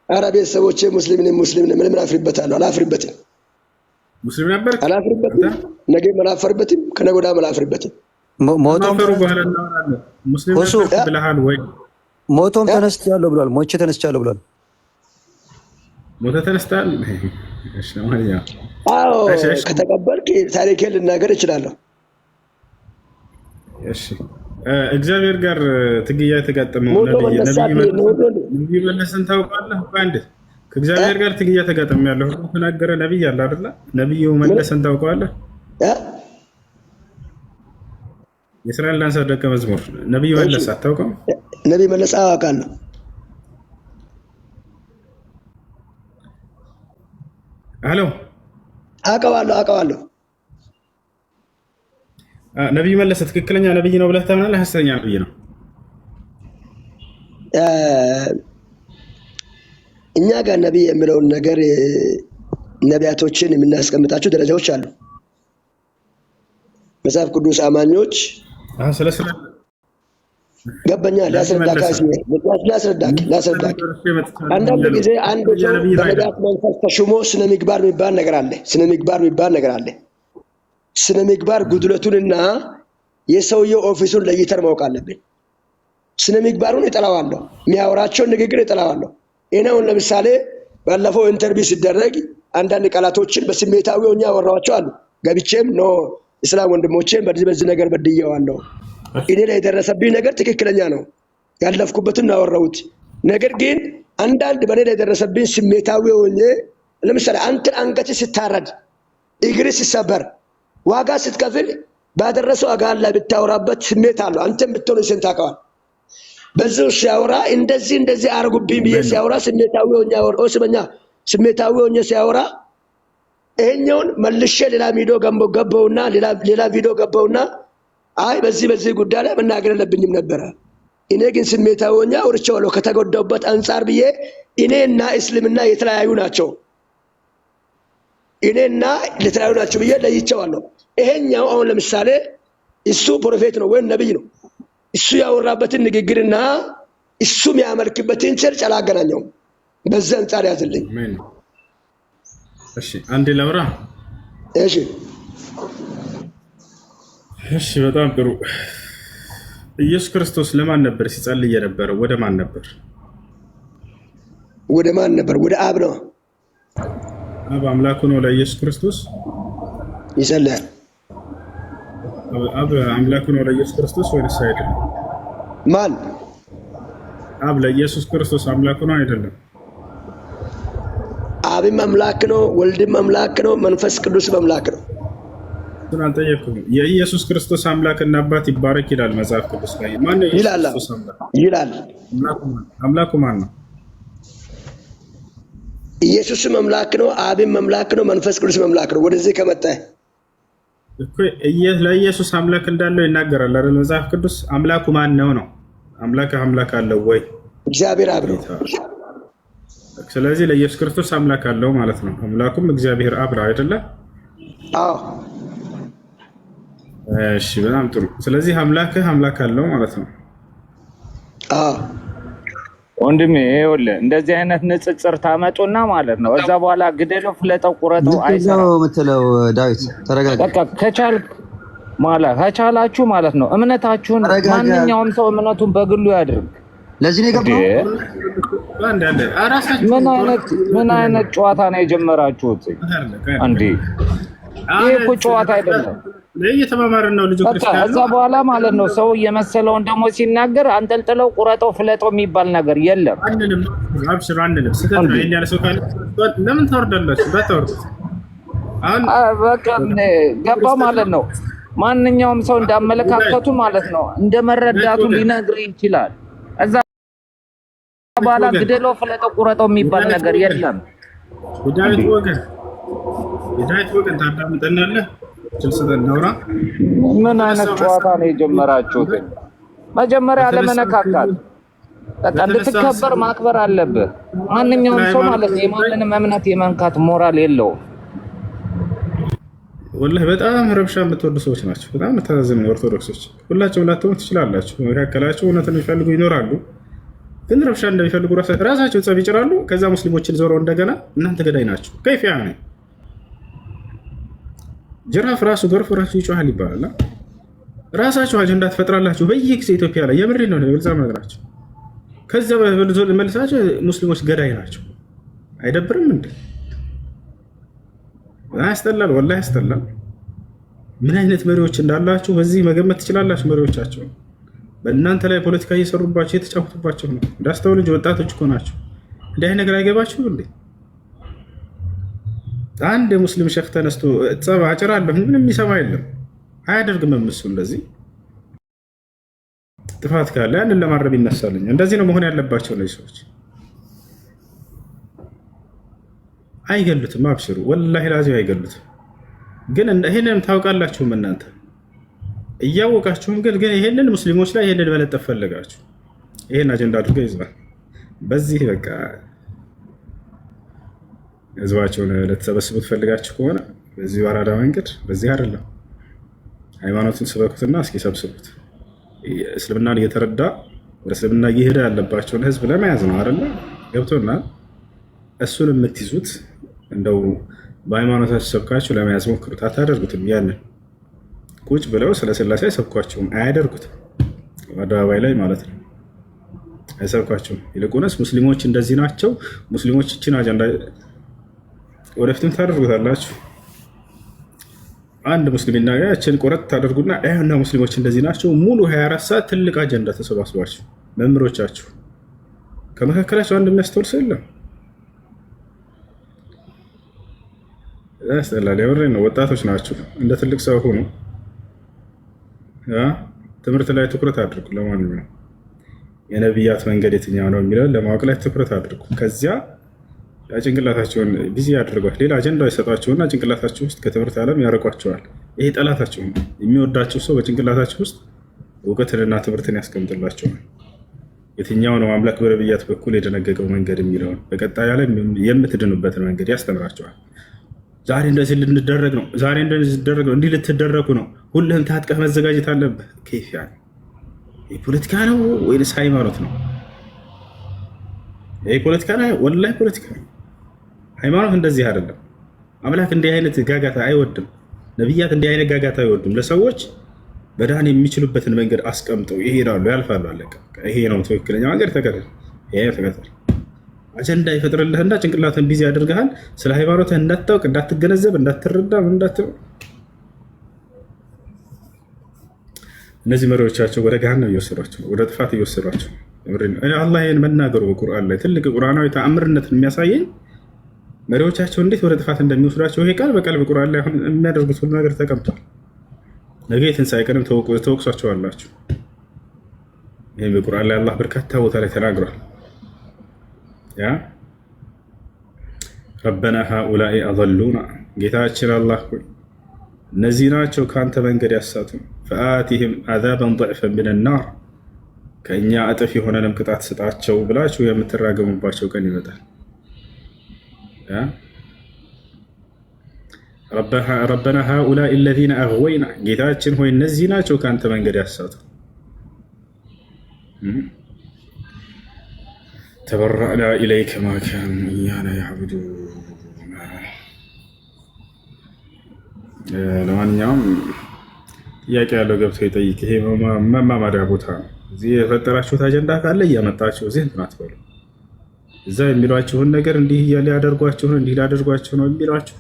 ኧረ ቤተሰቦቼ ሙስሊም ነኝ ምንም አላፍርበታለሁ። አላፍርበትም። ሙስሊም ነበር አላፍርበትም። ነገ አላፍርበትም። ከነገ ወዲያ አላፍርበትም። ሞቶም ብለሃል ወይ? ሞቶም ተነስቻለሁ ብሏል። ሞቼ ተነስቻለሁ ብሏል። ሞተ ተነስታል። እሺ ማንኛ አዎ ከተቀበልክ ታሪኬን ልናገር እችላለሁ። እሺ እግዚአብሔር ጋር ትግያ የተጋጠመው ነብይ መለስን ታውቃለህ? ባንድ ከእግዚአብሔር ጋር ትግያ ተጋጠመ ያለው ተናገረ ነብይ አለ አይደል? ነብዩ መለስን ታውቀዋለህ? የእስራኤል ዳንሳ ደቀ መዝሙር ነብዩ መለስ አታውቀውም? ነብይ መለስ አውቃለሁ። አሎ አውቀዋለሁ። ነብይ መለስ ትክክለኛ ነብይ ነው ብለህ ታምናለህ? ሐሰተኛ ነብይ ነው? እኛ ጋር ነብይ የሚለውን ነገር ነቢያቶችን የምናስቀምጣቸው ደረጃዎች አሉ። መጽሐፍ ቅዱስ አማኞች ገበኛ ላስረዳክ አንዳንድ ጊዜ አንድ ሰው በነቢያት መንፈስ ተሹሞ ስነ ምግባር የሚባል ነገር አለ። ስነ ምግባር ጉድለቱንና የሰውየው ኦፊሱን ለይተን ማወቅ አለብን። ስነ ምግባሩን እጠላዋለሁ፣ የሚያወራቸውን ንግግር እጠላዋለሁ። እኔውን ለምሳሌ ባለፈው ኢንተርቪው ሲደረግ አንዳንድ ቃላቶችን በስሜታዊ ሆኜ አወራኋቸው አሉ። ገብቼም ኖ እስላም ወንድሞቼን በዚህ ነገር በድየዋለሁ። እኔ ላይ የደረሰብኝ ነገር ትክክለኛ ነው፣ ያለፍኩበትን ነው ያወራሁት። ነገር ግን አንዳንድ በኔ ላይ የደረሰብኝ ስሜታዊ ሆኜ ለምሳሌ አንተን አንገት ሲታረድ እግር ሲሰበር ዋጋ ስትከፍል ባደረሰው ዋጋ ላይ ብታወራበት ስሜት አለው። አንተም ብትሆን ስንት ታውቀዋል። በዚህ ሲያወራ እንደዚህ አርጉብኝ ብዬ ሲያወራ ስሜታዊ ሆኜ ሲያወራ ይሄኛውን መልሼ ሌላ ቪዲዮ ገባውና አይ በዚህ ጉዳይ ላይ መናገር የለብኝም ነበረ። እኔ ግን ስሜታዊ ሆኜ አውርቼዋለሁ ከተጎዳሁበት አንፃር ብዬ እኔና እስልምና የተለያዩ ናቸው ብዬ ለይቼዋለሁ። ይሄኛው አሁን ለምሳሌ እሱ ፕሮፌት ነው ወይ ነብይ ነው። እሱ ያወራበትን ንግግርና እሱ የሚያመልክበትን ቸርች አላገናኘውም። በዛ አንፃር ያዝልኝ። እሺ አንዴ ላውራ። እሺ በጣም ጥሩ። ኢየሱስ ክርስቶስ ለማን ነበር ሲጸልይ የነበረው? ወደ ማን ነበር? ወደ አብ ነው። አብ አምላኩ ነው ለኢየሱስ ክርስቶስ ይጸልያል። አብ አምላኩ ነው ለኢየሱስ ክርስቶስ ወይስ አይደለም? ማን? አብ ለኢየሱስ ክርስቶስ አምላኩ ነው አይደለም? አብም አምላክ ነው፣ ወልድም አምላክ ነው፣ መንፈስ ቅዱስም አምላክ ነው። አልጠየኩም። የኢየሱስ ክርስቶስ አምላክና አባት ይባረክ ይላል መጽሐፍ ቅዱስ ላይ። ማን ነው ኢየሱስ ይላል? አምላኩ ማን ነው? ኢየሱስም አምላክ ነው፣ አብም አምላክ ነው፣ መንፈስ ቅዱስም አምላክ ነው። ወደዚህ ከመጣ እኮ ለኢየሱስ አምላክ እንዳለው ይናገራል አይደል መጽሐፍ ቅዱስ? አምላኩ ማን ነው? አምላክ አለው ወይ? እግዚአብሔር አብ ነው። ስለዚህ ለኢየሱስ ክርስቶስ አምላክ አለው ማለት ነው። አምላኩም እግዚአብሔር አብ ነው አይደለ? አዎ። እሺ በጣም ጥሩ። ስለዚህ አምላክ አለው ማለት ነው። አዎ ወንድሜ ይኸውልህ እንደዚህ አይነት ንጽጽር ታመጡና ማለት ነው እዛ በኋላ ግደለው፣ ፍለጠው፣ ቁረጠው አይሰራም የምትለው ዳዊት ተረጋጋ። በቃ ከቻላችሁ ማለት ነው እምነታችሁን ማንኛውም ሰው እምነቱን በግሉ ያድርግ። ለዚህ ነው የገባው። ምን አይነት ጨዋታ ነው የጀመራችሁት እንዴ? ይሄ እኮ ጨዋታ አይደለም። እየተማማርን ነው ልጅ ክርስቲያን። ከዛ በኋላ ማለት ነው ሰው እየመሰለውን ደግሞ ሲናገር አንጠልጥለው ቁረጠው ፍለጠው የሚባል ነገር የለም። አብሽር አንልም። ስህተት ነው ያለ ሰው ካለ ለምን ታወርዳላችሁ? ባታወርዱት በቃ ገባ ማለት ነው። ማንኛውም ሰው እንዳመለካከቱ ማለት ነው እንደመረዳቱ ሊነግር ይችላል። እዛ በኋላ ግደለው ፍለጠው ቁረጠው የሚባል ነገር የለም። የዳዊት ወገን ታዳምጠናለህ? ምን አይነት ጨዋታ ነው የጀመራችሁት? መጀመሪያ ለመነካካት በቃ እንድትከበር ማክበር አለብህ። ማንኛውም ሰው ማለት ነው የማንንም እምነት የመንካት ሞራል የለውም። ወላሂ በጣም ረብሻ የምትወዱ ሰዎች ናቸው። በጣም የምታሳዝኑ ኦርቶዶክሶች። ሁላችሁም ላትሆኑ ትችላላችሁ። መካከላቸው እውነትን የሚፈልጉ ይኖራሉ። ግን ረብሻ እንደሚፈልጉ ራሳቸው ጸብ ይጭራሉ። ከዛ ሙስሊሞችን ዞረው እንደገና እናንተ ገዳይ ናቸው። ከይፍ ያኔ ጅራፍ ራሱ ገርፎ ራሱ ይጮሃል ይባላል። ራሳቸው አጀንዳ ትፈጥራላችሁ በየጊዜ ኢትዮጵያ ላይ የምሬ ነው ለብዛ ነገራችሁ። ከዛ መልሳችሁ ሙስሊሞች ገዳይ ናቸው። አይደብርም እንዴ? ያስጠላል፣ ወላሂ ያስጠላል። ምን አይነት መሪዎች እንዳላችሁ በዚህ መገመት ትችላላችሁ። መሪዎቻቸው በእናንተ ላይ ፖለቲካ እየሰሩባቸው የተጫወቱባቸው ነው። እንዳስተው ልጅ ወጣቶች እኮ ናቸው። እንዲህ አይነት ነገር አይገባችሁ እንዴ? አንድ የሙስሊም ሸክ ተነስቶ ጸብ አጭራለሁ ምንም የሚሰማ የለም፣ አያደርግም። እሱ እንደዚህ ጥፋት ካለ ያንን ለማረም ይነሳልኝ። እንደዚህ ነው መሆን ያለባቸው እነዚህ ሰዎች። አይገሉትም፣ አብሽሩ፣ ወላሂ ላዚም አይገሉትም። ግን ይሄንን ታውቃላችሁም እናንተ እያወቃችሁም ግን ይሄንን ሙስሊሞች ላይ ይሄንን መለጠፍ ፈለጋችሁ። ይሄን አጀንዳ አድርገው ይዟል። በዚህ በቃ ህዝባቸውን ለተሰበስቡት ፈልጋችሁ ከሆነ በዚህ ባራዳ መንገድ በዚህ አይደለም። ሃይማኖትን ስበኩትና እስኪ ሰብስቡት። እስልምናን እየተረዳ ወደ እስልምና እየሄደ ያለባቸውን ህዝብ ለመያዝ ነው አይደለ? ገብቶናል። እሱን የምትይዙት እንደው በሃይማኖታችሁ ሰብካችሁ ለመያዝ ሞክሩት። አታደርጉትም። ያንን ቁጭ ብለው ስለ ስላሴ አይሰብኳቸውም፣ አያደርጉትም። አደባባይ ላይ ማለት ነው አይሰብኳቸውም። ይልቁንስ ሙስሊሞች እንደዚህ ናቸው፣ ሙስሊሞች እችን አጀንዳ ወደፊትም ታደርጉታላችሁ። አንድ ሙስሊምና ያችን ቆረጥ ታደርጉና እና ሙስሊሞች እንደዚህ ናቸው ሙሉ 24 ሰዓት ትልቅ አጀንዳ ተሰባስባችሁ መምህሮቻችሁ ከመካከላቸው አንድ የሚያስተውል ሰው የለም። ያስጠላል። የምሬ ነው። ወጣቶች ናቸው። እንደ ትልቅ ሰው ሆኑ። ትምህርት ላይ ትኩረት አድርጉ። ለማንኛውም የነቢያት መንገድ የትኛው ነው የሚለው ለማወቅ ላይ ትኩረት አድርጉ። ከዚያ ጭንቅላታቸውን ቢዚ ያደርጓል። ሌላ አጀንዳ ይሰጧቸውና ጭንቅላታቸው ውስጥ ከትምህርት ዓለም ያርቋቸዋል። ይሄ ጠላታቸው ነው። የሚወዳቸው ሰው በጭንቅላታቸው ውስጥ እውቀትንና ትምህርትን ያስቀምጥላቸዋል። የትኛው ነው አምላክ በነቢያት በኩል የደነገገው መንገድ የሚለውን በቀጣይ ዓለም የምትድኑበትን መንገድ ያስተምራቸዋል። ዛሬ እንደዚህ ልንደረግ ነው፣ ዛሬ እንደዚህ ልትደረግ ነው፣ እንዲህ ልትደረጉ ነው፣ ሁልህም ታጥቀህ መዘጋጀት አለብህ። ከይፍ ያለ ፖለቲካ ነው ወይስ ሃይማኖት ነው? ይሄ ፖለቲካ ነው፣ ወላሂ ፖለቲካ ነው። ሃይማኖት እንደዚህ አይደለም። አምላክ እንዲህ አይነት ጋጋታ አይወድም። ነቢያት እንዲህ አይነት ጋጋታ አይወድም። ለሰዎች በዳን የሚችሉበትን መንገድ አስቀምጠው ይሄዳሉ፣ ያልፋሉ። አለቀ። ይሄ ነው ትክክለኛ መንገድ፣ ተከተል። ይሄ ተከተል። አጀንዳ ይፈጥርልህና ጭንቅላትን ቢዚ ያደርግሃል። ስለ ሃይማኖትህ እንዳታውቅ፣ እንዳትገነዘብ፣ እንዳትረዳ እነዚህ መሪዎቻቸው ወደ ገሃነም እየወሰዷቸው፣ ወደ ጥፋት እየወሰዷቸው። አላህ ይህን መናገሩ በቁርአን ላይ ትልቅ ቁርአናዊ ተአምርነትን የሚያሳየኝ መሪዎቻቸው እንዴት ወደ ጥፋት እንደሚወስዷቸው ይሄ ቃል በቃል በቁርአን ላይ አሁን የሚያደርጉት ሁሉ ነገር ተቀምጧል። ነገ የትንሣኤ ቀንም ተወቅሷቸዋላችሁ። ይህም በቁርአን ላይ አላህ በርካታ ቦታ ላይ ተናግሯል። ረበና ሃኡላኢ አضሉና፣ ጌታችን አላህ ሆይ እነዚህ ናቸው ከአንተ መንገድ ያሳቱን። ፈአቲህም አዛበን ضዕፈን ሚነ ናር፣ ከእኛ እጥፍ የሆነንም ቅጣት ስጣቸው ብላችሁ የምትራገሙባቸው ቀን ይመጣል። ረበና ሃኡላኢ አለዚነ አግወይና፣ ጌታችን ሆይ እነዚህ ናቸው ከአንተ መንገድ ያሳቱ። ተበረእና ኢለይከ ማ ካኑ ኢያና ያዕቡዱን። ለማንኛውም ጥያቄ ያለው ገብቶ ይጠይቅ። ይሄ መማማሪያ ቦታ ነው። እዚህ የፈጠራችሁት አጀንዳ ካለ እያመጣችሁ እዚህ እንትን አትበሉ። እዛ የሚሏችሁን ነገር እንዲህ ሊያደርጓችሁ ነው፣ እንዲህ ሊያደርጓችሁ ነው የሚሏችሁ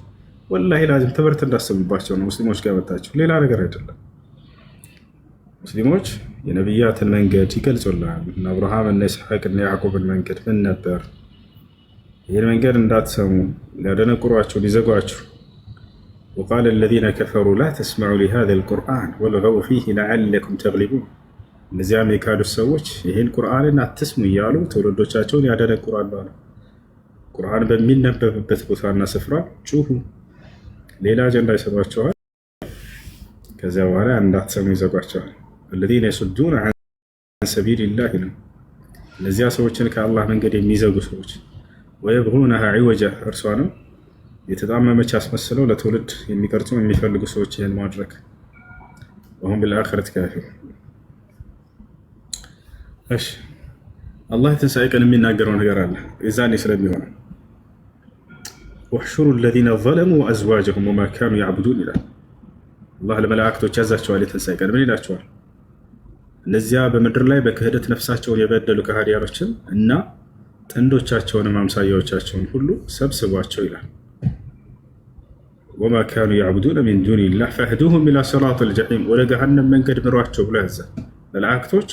ወላሂ ላዚም ትምህርት እንዳሰሙባቸው ነው። ሙስሊሞች ጋር መጣችሁ ሌላ ነገር አይደለም። ሙስሊሞች የነቢያትን መንገድ ይገልጹልናል። እና አብርሃም እና ኢስሐቅ እና ያዕቆብን መንገድ ምን ነበር? ይህን መንገድ እንዳትሰሙ ሊያደነቁሯችሁ፣ ሊዘጓችሁ ወቃለ አለዚነ ከፈሩ ላ ተስመዑ ሊሃዛ አልቁርአን ወልገው ፊህ ለዓለኩም ተግሊቡን። እነዚያም የካዱት ሰዎች ይህን ቁርአንን አትስሙ እያሉ ትውልዶቻቸውን ያደነቁራሉ አለ። ቁርአን በሚነበብበት ቦታና ስፍራ ጩሁ፣ ሌላ አጀንዳ ይሰጧቸዋል። ከዚያ በኋላ እንዳትሰሙ ይዘጓቸዋል። አለዚነ የሱዱነ ዐን ሰቢሊላህ ነው። እነዚያ ሰዎችን ከአላህ መንገድ የሚዘጉ ሰዎች ወየብጉነሃ ዒወጃ፣ እርሷንም የተጣመመች አስመስለው ለትውልድ የሚቀርጹ የሚፈልጉ ሰዎች ይህን ማድረግ ወሁም ቢልአኺረቲ ካፊሩን። እሺ አላህ ትንሣኤ ቀን የሚናገረው ነገር አለ የዛኔ ስለሚሆነ ወሕሹሩ الذين ظلموا أزواجهم وما كانوا يعبدون ይላል። አላህ ለመላእክቶች ያዛቸዋል የትንሣኤ ቀን ምን ይላቸዋል? እነዚያ በምድር ላይ በክህደት ነፍሳቸውን የበደሉ ከሃዲያኖችን እና ጥንዶቻቸውንም አምሳያዎቻቸውን ሁሉ ሰብስቧቸው ይላል። ወማ ካኑ ያዕቡዱነ ሚን ዱኒላህ ፈህዱሁም ኢላ ሲራጢል ጀሒም ወደ ገሃነም መንገድ ምሯቸው ብሎ ያዛል። መላእክቶች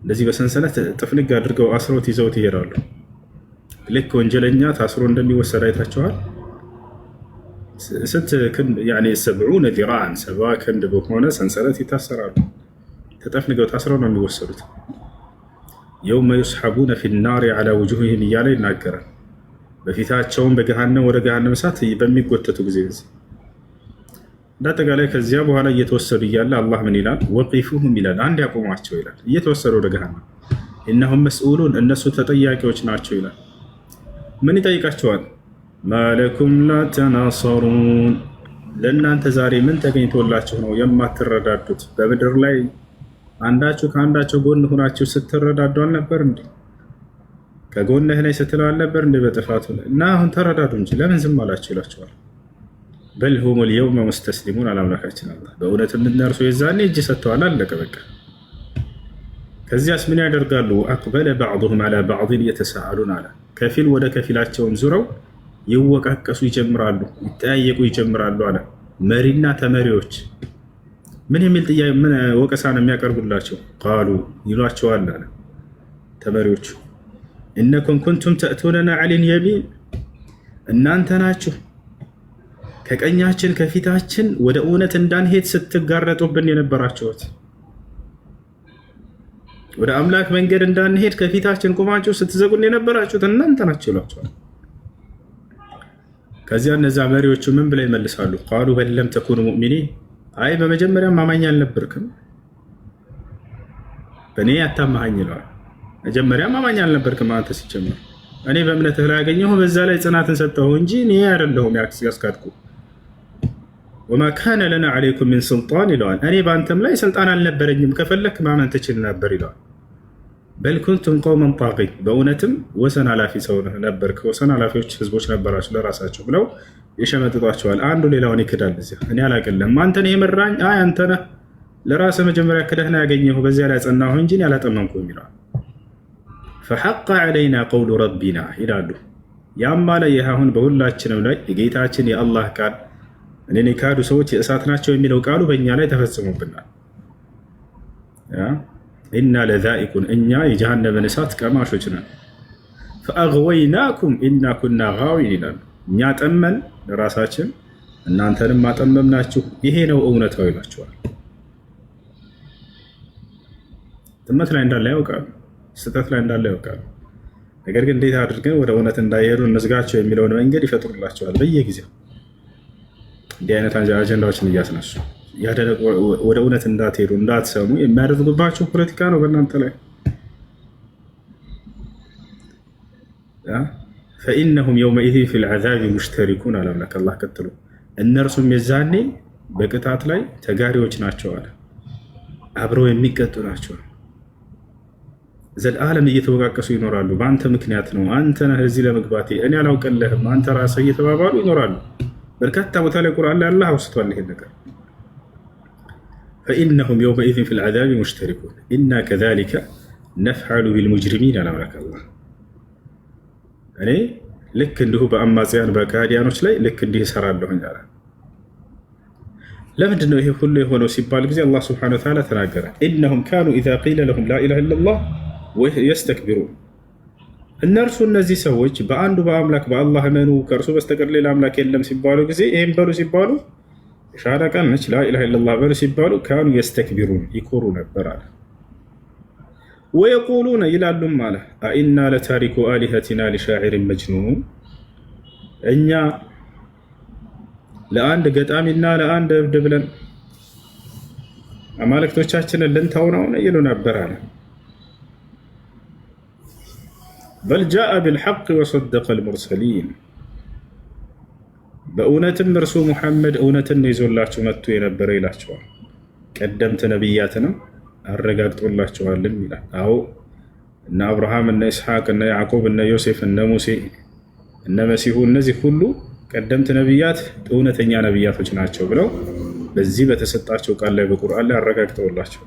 እንደዚህ በሰንሰለት ጥፍንግ አድርገው አስሮት ይዘውት ይሄዳሉ። ልክ ወንጀለኛ ታስሮ እንደሚወሰድ አይታቸዋል። ስንት ክንድ ያኔ 70 ዚራዕን 70 ክንድ በሆነ ሰንሰለት ይታሰራሉ። ተጠፍንገው ታስረው ነው የሚወሰዱት። የውመ ዩስሐቡነ ፊናሪ ዐላ ውጁሂሂም እያለ ይናገራል። በፊታቸውም በገሃነም ወደ ገሃነም እሳት በሚጎተቱ ጊዜ እንዳጠቃላይ ከዚያ በኋላ እየተወሰዱ እያለ አላህ ምን ይላል? ወቂፉሁም ይላል፣ አንድ ያቆሟቸው ይላል። እየተወሰዱ ወደ ገሃነም ኢነሁም መስኡሉን እነሱ ተጠያቂዎች ናቸው ይላል። ምን ይጠይቃቸዋል? ማለኩም ላ ተናሰሩን ለእናንተ ዛሬ ምን ተገኝቶላችሁ ነው የማትረዳዱት? በምድር ላይ አንዳችሁ ከአንዳቸው ጎን ሆናችሁ ስትረዳዱ አልነበር እንዴ? ከጎንህ ላይ ስትለው አልነበር እንዴ? በጥፋቱ ላይ እና አሁን ተረዳዱ እንጂ ለምን ዝም አላችሁ ይላቸዋል። በል ሁሙል የውመ ሙስተስሊሙን አላምላካችን አላህ በእውነትም እነርሱ የዛኔ እጅ ሰጥተዋል። አለቀ በቃ። ከዚያስ ምን ያደርጋሉ? አቅበለ ባዕዱሁም ዐላ ባዕድን የተሳአሉን አለ። ከፊል ወደ ከፊላቸውን ዙረው ይወቃቀሱ ይጀምራሉ፣ ይጠያየቁ ይጀምራሉ አለ። መሪና ተመሪዎች ምን የሚል ጥያቄ ምን ወቀሳ ነው የሚያቀርቡላቸው? ቃሉ ይሏቸዋል አለ ተመሪዎቹ እነኩም ኩንቱም ተእቱነና ዐለል የሚን እናንተ ናችሁ ከቀኛችን ከፊታችን ወደ እውነት እንዳንሄድ ስትጋረጡብን የነበራችሁት፣ ወደ አምላክ መንገድ እንዳንሄድ ከፊታችን ቁማችሁ ስትዘጉን የነበራችሁት እናንተ ናችሁ ይሏቸዋል። ከዚያ እነዛ መሪዎቹ ምን ብለው ይመልሳሉ? ቃሉ በል ለም ተኩኑ ሙእሚኒን አይ በመጀመሪያም አማኝ አልነበርክም፣ በእኔ አታማኸኝ ይለዋል። መጀመሪያም አማኝ አልነበርክም አንተ ሲጀምር፣ እኔ በእምነትህ ላይ ያገኘሁ በዛ ላይ ጽናትን ሰጠሁ እንጂ እኔ አይደለሁም ያስካድኩ። ወማ ካነ ለና ዐለይኩም ሚን ሱልጣን ይለዋል። እኔ በአንተም ላይ ስልጣን አልነበረኝም፣ ከፈለክ ማመን ትችል ነበር ይለዋል። በል ኩንቱም ቀውመን ጣጊን በእውነትም ወሰን አላፊ ሰው ነበርክ፣ ወሰን አላፊዎች ህዝቦች ነበራችሁ ለራሳቸው ብለው ይሸመጥጧቸዋል። አንዱ ሌላውን ይክዳል። እዚያ እኔ አላቅልህም አንተን የመራኝ አይ አንተ ነህ ለራስህ መጀመሪያ ክደህና ያገኘሁ በዚያ ላይ ጸናሁ እንጂ አላጠመንኩም ይለዋል። ፈሐቀ ዐለይና ቀውሉ ረቢና ይላሉ። ያም አለ ይህ አሁን በሁላችንም ላይ የጌታችን የአላህ ቃል እኔን የካዱ ሰዎች የእሳት ናቸው የሚለው ቃሉ በእኛ ላይ ተፈጽሞብናል። ኢና ለዛኢቁን እኛ የጀሃነምን እሳት ቀማሾች ነን። ፈአግወይናኩም ኢና ኩና ጋዊን ይላሉ። እኛ ጠመን ለራሳችን እናንተንም አጠመምናችሁ፣ ይሄ ነው እውነታው ይላቸዋል። ጥመት ላይ እንዳለ ያውቃሉ፣ ስህተት ላይ እንዳለ ያውቃሉ። ነገር ግን እንዴት አድርገን ወደ እውነት እንዳይሄዱ እንዝጋቸው የሚለውን መንገድ ይፈጥሩላቸዋል። በየጊዜው እንዲህ አይነት አጀንዳዎችን እያስነሱ ወደ እውነት እንዳትሄዱ እንዳትሰሙ የሚያደርጉባቸው ፖለቲካ ነው በእናንተ ላይ። ፈኢነሁም የውመኢዚን ፊል ዐዛቢ ሙሽተሪኩን አለ አምላክ አላህ ቀጥሎ እነርሱም የዛኔ በቅጣት ላይ ተጋሪዎች ናቸው አለ፣ አብረው የሚቀጡ ናቸው። ዘላለም እየተወቃቀሱ ይኖራሉ። በአንተ ምክንያት ነው፣ አንተ ነህ እዚህ ለመግባቴ፣ እኔ አላውቅልህም፣ አንተ ራስህ እየተባባሉ ይኖራሉ። በርካታ ቦታ ላይ ቁርአን ላይ አላህ አውስቷል ይሄን ነገር። ፈኢነሁም የውመኢዚን ፊል ዐዛቢ ሙሽተሪኩን ኢና ከዛሊከ ነፍዐሉ ቢልሙጅሪሚን አለ አምላክ አላህ እኔ ልክ እንዲሁ በአማጽያን በካዲያኖች ላይ ልክ እንዲህ እሰራለሁኝ አለ። ለምንድን ነው ይሄ ሁሉ የሆነው ሲባል ጊዜ አላህ ሱብሓነሁ ወተዓላ ተናገረ። ኢነሁም ካኑ ኢዛ ቂለ ለሁም ላኢላሃ ኢለላህ የስተክቢሩን እነርሱ እነዚህ ሰዎች በአንዱ በአምላክ በአላህ እመኑ ከእርሱ በስተቀር ሌላ አምላክ የለም ሲባሉ ጊዜ ይህም በሉ ሲባሉ ሻሃዳ ቃል ነች ላኢላሃ ኢለላህ በሉ ሲባሉ ካኑ የስተክቢሩን ይኮሩ ነበር አለ። ወየቁሉነ ይላሉም አለ አኢና ለታሪኩ አሊሀቲና ሊሻዒሪን መጅኑን እኛ ለአንድ ገጣሚና ለአንድ እብድ ብለን አማልክቶቻችንን ልንተው ነው ይሉ ነበር አለ። በል ጃአ ቢልሐቅ ወሰደቀ አልሙርሰሊን በእውነትም እርሱ ሙሐመድ እውነትን ይዞላችሁ መጥቶ የነበረ ይላቸዋል። ቀደምት ነቢያትንም አረጋግጦላቸዋልም ይላል። አዎ እነ አብርሃም፣ እነ ኢስሐቅ፣ እነ ያዕቆብ፣ እነ ዮሴፍ፣ እነ ሙሴ፣ እነ መሲሁ እነዚህ ሁሉ ቀደምት ነቢያት እውነተኛ ነቢያቶች ናቸው ብለው በዚህ በተሰጣቸው ቃል ላይ በቁርአን ላይ አረጋግጠውላቸው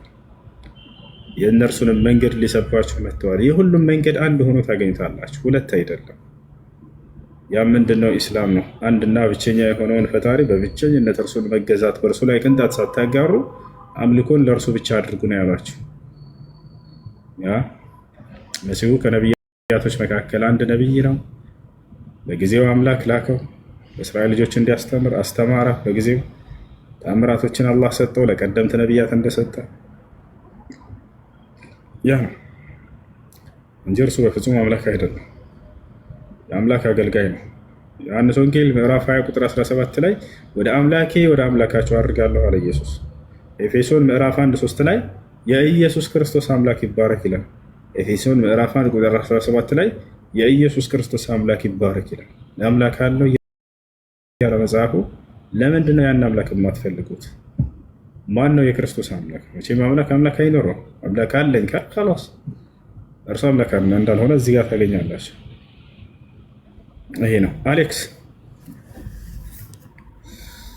የእነርሱንም መንገድ ሊሰብኳችሁ መጥተዋል። የሁሉም መንገድ አንድ ሆኖ ታገኝታላችሁ፣ ሁለት አይደለም። ያ ምንድነው? ኢስላም ነው። አንድና ብቸኛ የሆነውን ፈጣሪ በብቸኝነት እርሱን መገዛት፣ በእርሱ ላይ ቅንጣት ሳታጋሩ አምልኮን ለእርሱ ብቻ አድርጉ ነው ያሏቸው። ያ መሲሁ ከነቢያቶች መካከል አንድ ነቢይ ነው። በጊዜው አምላክ ላከው፣ በእስራኤል ልጆች እንዲያስተምር አስተማረ። በጊዜው ተአምራቶችን አላህ ሰጠው፣ ለቀደምት ነቢያት እንደሰጠ ያ ነው እንጂ እርሱ በፍጹም አምላክ አይደለም። የአምላክ አገልጋይ ነው። ዮሐንስ ወንጌል ምዕራፍ 20 ቁጥር 17 ላይ ወደ አምላኬ ወደ አምላካቸው አድርጋለሁ አለ ኢየሱስ። ኤፌሶን ምዕራፍ 1 3 ላይ የኢየሱስ ክርስቶስ አምላክ ይባረክ ይላል። ኤፌሶን ምዕራፍ 1 ቁጥር 17 ላይ የኢየሱስ ክርስቶስ አምላክ ይባረክ ይላል። ለአምላክ አለው ያለ መጽሐፉ። ለምንድን ነው ያን አምላክ የማትፈልጉት? ማን ነው የክርስቶስ አምላክ? መቼም አምላክ አይኖረው። አምላክ አለኝ ካል خلاص እርሱ አምላክ እንዳልሆነ እዚህ ጋር ታገኛላችሁ። ይሄ ነው አሌክስ